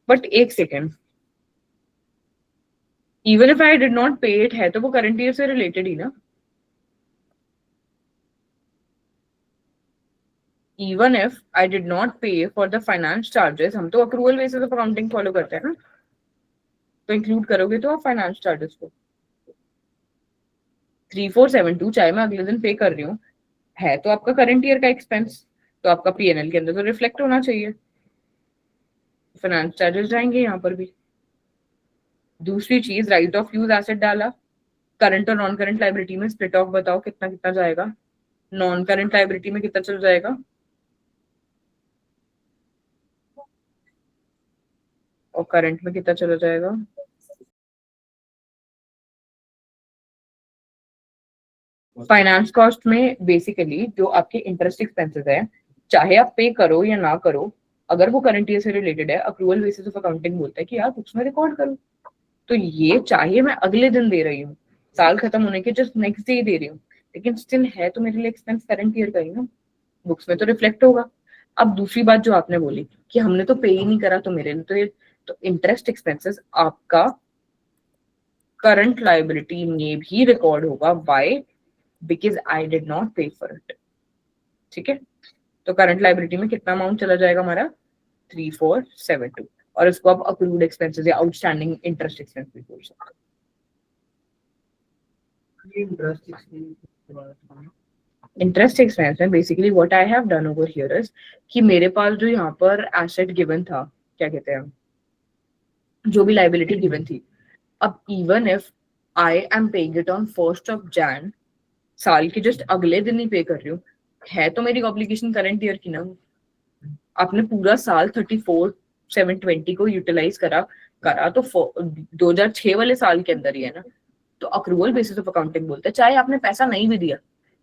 बट एक second, even if I did not pay it, है तो वो करंट ईयर से रिलेटेड ही ना. Even if I did not पे फॉर द फाइनेंस चार्जेस, हम तो accrual basis of accounting follow करते हैं ना, तो इंक्लूड करोगे तो आप फाइनेंस चार्जेस को. 3472 चाहे मैं अगले दिन पे कर रही हूँ, है तो आपका करंट ईयर का एक्सपेंस, तो आपका पीएनएल के अंदर तो रिफ्लेक्ट होना चाहिए. फाइनेंस चार्जेस जाएंगे यहाँ पर भी. दूसरी चीज राइट ऑफ यूज एसेट डाला, करंट और नॉन करंट लाइबिलिटी में स्प्लिट ऑफ बताओ कितना कितना जाएगा. नॉन करंट लाइबिलिटी में कितना चल जाएगा? और करंट में कितना चला जाएगा? फाइनेंस कॉस्ट में बेसिकली जो आपके इंटरेस्ट एक्सपेंसेस है, चाहे आप पे करो या ना करो, अगर वो करंट ईयर से रिलेटेड है, अक्रूवल बेसिस ऑफ अकाउंटिंग बोलता है कि यार बुक्स में रिकॉर्ड करो. तो ये चाहे मैं अगले दिन दे रही हूँ, साल खत्म होने के जस्ट नेक्स्ट डे दे रही हूँ, लेकिन स्टिल है तो मेरे लिए एक्सपेंस करंट ईयर का ही ना, बुक्स में तो रिफ्लेक्ट होगा. अब दूसरी बात जो आपने बोली कि हमने तो पे ही नहीं करा, तो मेरे लिए तो ये तो इंटरेस्ट एक्सपेंसेस आपका करंट लाइबिलिटी में भी रिकॉर्ड होगा. Why? Because I did not पे फॉर इट. ठीक है. तो करंट लाइबिलिटी में कितना अमाउंट चला जाएगा हमारा? 3472. और इसको आप अक्रूड एक्सपेंसेस या आउटस्टैंडिंग इंटरेस्ट एक्सपेंस भी बोल सकते हो. इंटरेस्ट एक्सपेंस में basically what I have done over here is कि मेरे पास जो यहाँ पर एसेट गिवन था, क्या कहते हैं, जो भी लाइबिलिटी गिवन थी, अब even if I am paying it on 1 जनवरी, साल के जस्ट अगले दिन ही पे कर रही हूँ, है तो मेरी ऑब्लिगेशन करंट ईयर की ना. आपने पूरा साल 34,720 को यूटिलाइज करा करा तो 2006 वाले साल के अंदर ही है ना. तो अक्रूवल बेसिस ऑफ अकाउंटिंग बोलते हैं चाहे आपने पैसा नहीं भी दिया,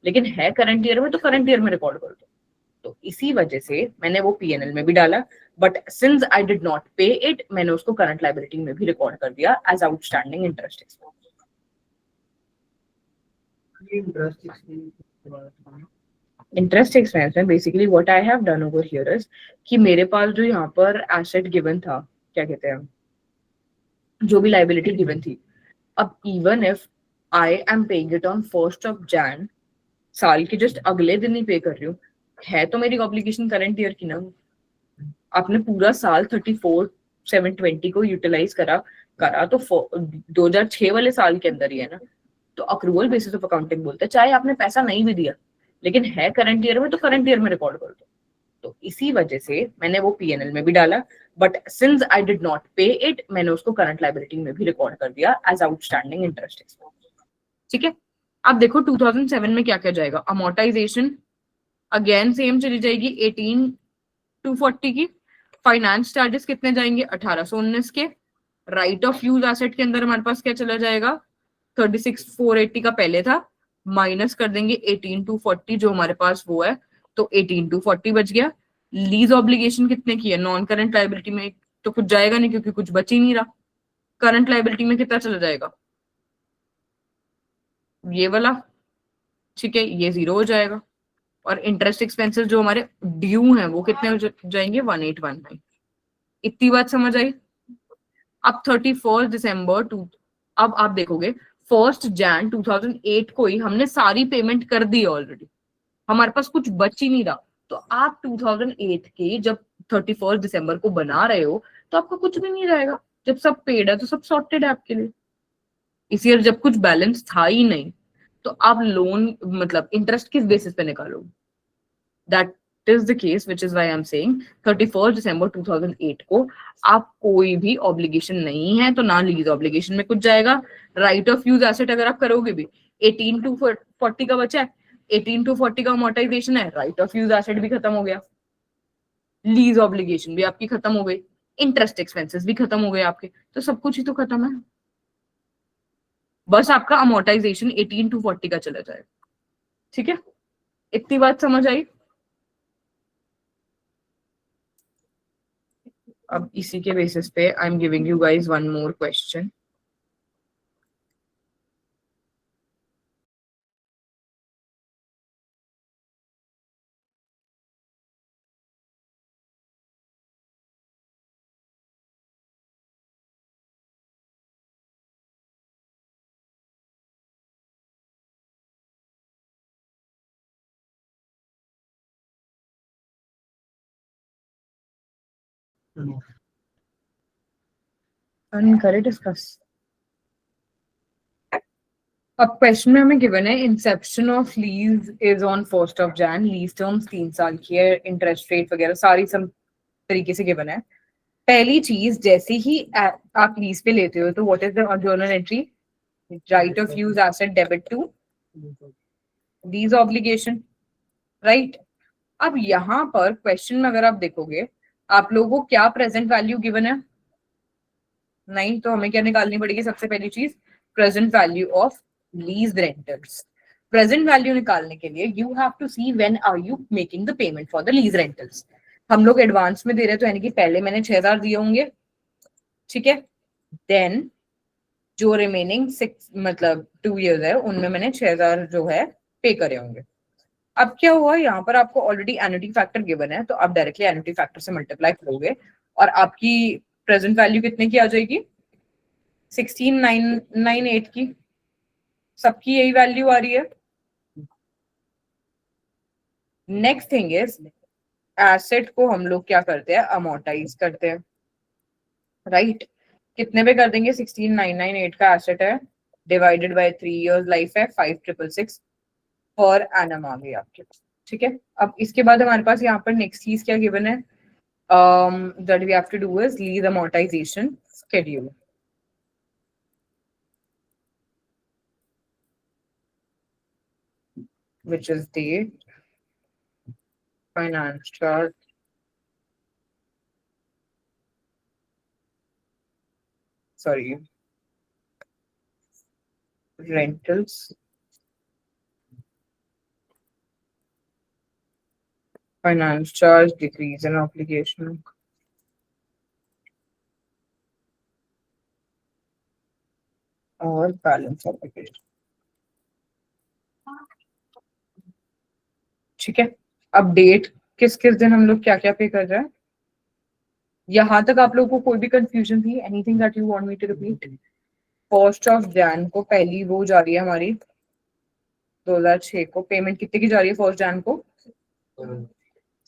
लेकिन है करंट ईयर में तो करंट ईयर में रिकॉर्ड कर दो. तो इसी वजह से मैंने वो पीएनएल में भी डाला, but since I did not pay it, मैंने उसको करंट लाइबिलिटी में भी रिकॉर्ड कर दिया as outstanding interest expense. Interest expense में basically what I have done over here is कि मेरे पास जो यहाँ पर एसेट गिवन था, क्या कहते हैं, जो भी लाइबिलिटी गिवन थी, अब even if I am paying it on 1 जनवरी, साल के जस्ट अगले दिन ही पे कर रही हूँ, है तो मेरी ऑब्लिगेशन करंट ईयर की ना. आपने पूरा साल 34,720 को यूटिलाइज करा करा तो 2006 वाले साल के अंदर ही है ना, तो अक्रूवल बेसिस ऑफ अकाउंटिंग बोलते हैं, चाहे आपने पैसा नहीं भी दिया लेकिन है करंट ईयर में तो करंट ईयर में रिकॉर्ड कर दो। तो इसी वजह से मैंने वो पीएनएल में भी डाला, but since I did not pay it, मैंने उसको करंट लायबिलिटी में भी रिकॉर्ड कर दिया एज आउटस्टैंडिंग इंटरेस्ट एक्सपेंस। ठीक है, अब देखो 2007 में क्या क्या जाएगा। अमोर्टाइजेशन अगेन सेम चली जाएगी 18,240 की। फाइनेंस चार्जेस कितने जाएंगे 1819 के। राइट ऑफ यूज एसेट के अंदर हमारे पास क्या चला जाएगा 36,480 का पहले था, माइनस कर देंगे 18,240 जो हमारे पास वो है, तो 18,240 बच गया। लीज ऑब्लिगेशन कितने की है, नॉन करंट लाइबिलिटी में तो कुछ जाएगा नहीं क्योंकि कुछ बच ही नहीं रहा। करंट लाइबिलिटी में कितना चला जाएगा ये वाला, ठीक है, ये 0 हो जाएगा। और इंटरेस्ट एक्सपेंसेस जो हमारे ड्यू हैं वो कितने हो जाएंगे 1819। इतनी बात समझ आई। अब 31 दिसंबर टू, अब आप देखोगे 1 जन 2008 को ही हमने सारी पेमेंट कर दी ऑलरेडी, हमारे पास कुछ बच ही नहीं रहा। तो आप 2008 के जब 31 दिसंबर को बना रहे हो तो आपका कुछ भी नहीं रहेगा। जब सब पेड है तो सब सॉर्टेड है आपके लिए। इस ईयर जब कुछ बैलेंस था ही नहीं तो आप लोन मतलब इंटरेस्ट किस बेसिस पे निकालोगे। That is the case which is why I am saying 31 दिसंबर 2008 को आप कोई भी ऑब्लिगेशन नहीं है तो ना लीज ऑब्लिगेशन में कुछ जाएगा। राइट ऑफ यूज एसेट अगर आप करोगे भी 18,240 का बचा है, 18,240 का अमोर्टाइजेशन है, राइट ऑफ यूज एसेट भी खत्म हो गया, लीज ऑब्लिगेशन भी आपकी खत्म हो गई, इंटरेस्ट एक्सपेंसेस भी खत्म हो गए आपके, तो सब कुछ ही तो खत्म है। बस आपका अमोर्टाइजेशन 18,240 का चला जाएगा। ठीक है, इतनी बात समझ आई। अब इसी के बेसिस पे I am giving you guys one more question. करे डिस्कस। अब क्वेश्चन में हमें गिवन है inception of lease is on 1 जन, लीज टर्म्स 3 साल की है, इंटरेस्ट रेट वगैरह सारी सब तरीके से गिवन है। पहली चीज जैसे ही आप लीज पे लेते हो तो what is the journal entry, right of use asset debit to lease obligation, right. अब यहाँ पर क्वेश्चन में अगर आप देखोगे आप लोगों को क्या प्रेजेंट वैल्यू गिवन है, नहीं, तो हमें क्या निकालनी पड़ेगी सबसे पहली चीज present value of lease rentals. Present value निकालने के लिए you have to see when are you making the payment for the lease rentals. हम लोग एडवांस में दे रहे हैं तो यानी कि पहले मैंने 6,000 दिए होंगे, ठीक है, देन जो रिमेनिंग 6 मतलब 2 years है उनमें मैंने 6,000 जो है पे करे होंगे। अब क्या हुआ यहाँ पर आपको ऑलरेडी एन्युटी फैक्टर गिवन है तो आप डायरेक्टली एन्युटी फैक्टर से मल्टीप्लाई करोगे और आपकी प्रेजेंट वैल्यू कितने की आ जाएगी 16,998 की। सबकी यही वैल्यू आ रही है। नेक्स्ट थिंग इज एसेट को हम लोग क्या करते हैं अमोर्टाइज करते हैं, राइट। कितने पे कर देंगे 16,998 का एसेट है, डिवाइडेड बाय 3 years लाइफ है 5,666 पर एनम आ गई आपके पास। ठीक है, अब इसके बाद हमारे पास यहाँ पर नेक्स्ट चीज क्या गिवन है, that we have to do is lease amortization schedule, which is date, finance charge, sorry, rentals, finance charge, decrease in obligation, और बैलेंस obligation। ठीक है, अब डेट किस किस दिन हम लोग क्या क्या पे कर रहे हैं, यहां तक आप लोगों को कोई भी कंफ्यूजन थी, anything that you want me to repeat. 1 Jan को पहली वो जा रही है हमारी 2006 को, पेमेंट कितने की जा रही है 1 जन को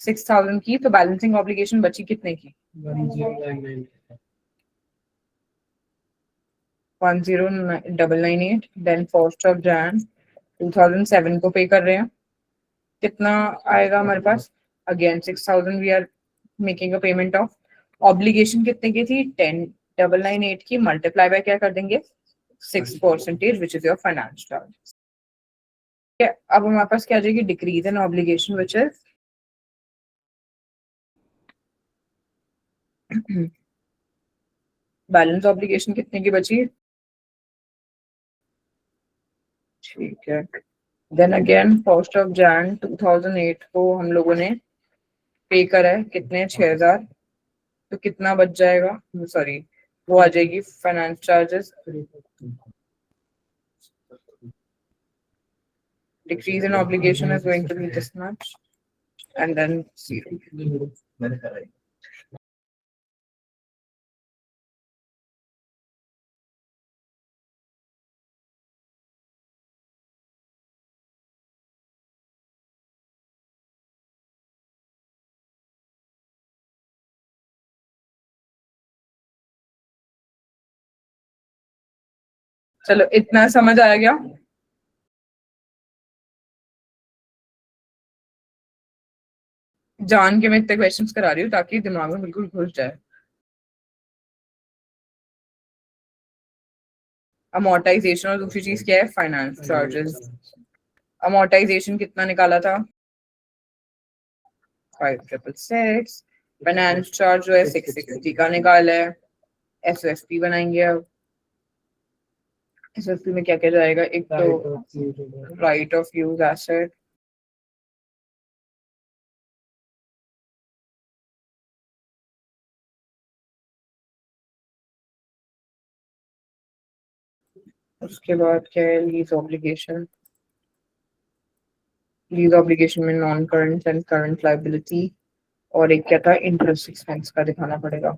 6,000 की, तो बैलेंसिंग ऑब्लिगेशन बची कितने की 10,998, देन 1st Jan 2007 को पे कर रहे हैं. कितना आएगा हमारे पास? Again 6,000 we are making a payment of. Obligation कितने की थी? 10,998 की, मल्टीप्लाई बाय क्या कर देंगे? 6% which is your finance charge. अब हमारे पास क्या आ जाएगी? Decrease in obligation which is balance obligation कितने की बची? ठीक है. देन अगेन 1st Jan 2008 को हम लोगों ने पे करा है. कितने? 6,000. तो कितना बच जाएगा? सॉरी, वो आ जाएगी finance charges. Decrease in obligation is going to be this much, and then 0. चलो, इतना समझ आ गया? जान के मैं इतने क्वेश्चंस करा रही हूँ ताकि दिमाग में बिल्कुल घुस जाए. अमोर्टाइजेशन और दूसरी चीज क्या है? Finance charges. अमोर्टाइजेशन कितना निकाला था? 5,666. फाइनेंस चार्ज जो है 660 का निकाला है. एसओएसपी बनाएंगे. अब एसओएसपी में क्या क्या जाएगा? एक तो राइट ऑफ यूज एसेट, उसके बाद क्या है? Lease obligation. लीज ऑब्लिगेशन में non current and current liability, और एक क्या था? इंटरेस्ट एक्सपेंस का दिखाना पड़ेगा.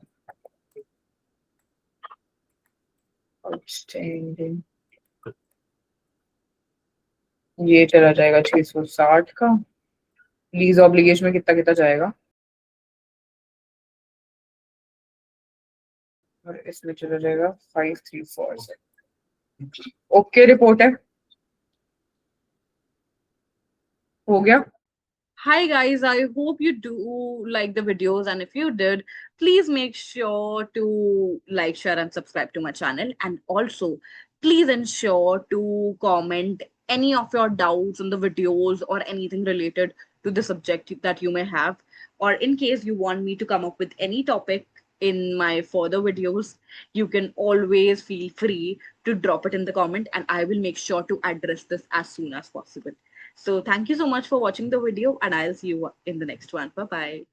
आउटस्टैंडिंग ये चला जाएगा 660 का. लीज ऑब्लिगेशन में कितना कितना जाएगा? और इसमें चला जाएगा 534. ओके, रिपोर्ट है. हो गया. Hi guys, I hope you do like the videos, and if you did, please make sure to like, share and subscribe to my channel, and also please ensure to comment any of your doubts on the videos or anything related to the subject that you may have, or in case you want me to come up with any topic in my further videos, you can always feel free to drop it in the comment, and I will make sure to address this as soon as possible. So thank you so much for watching the video, and I'll see you in the next one. Bye bye.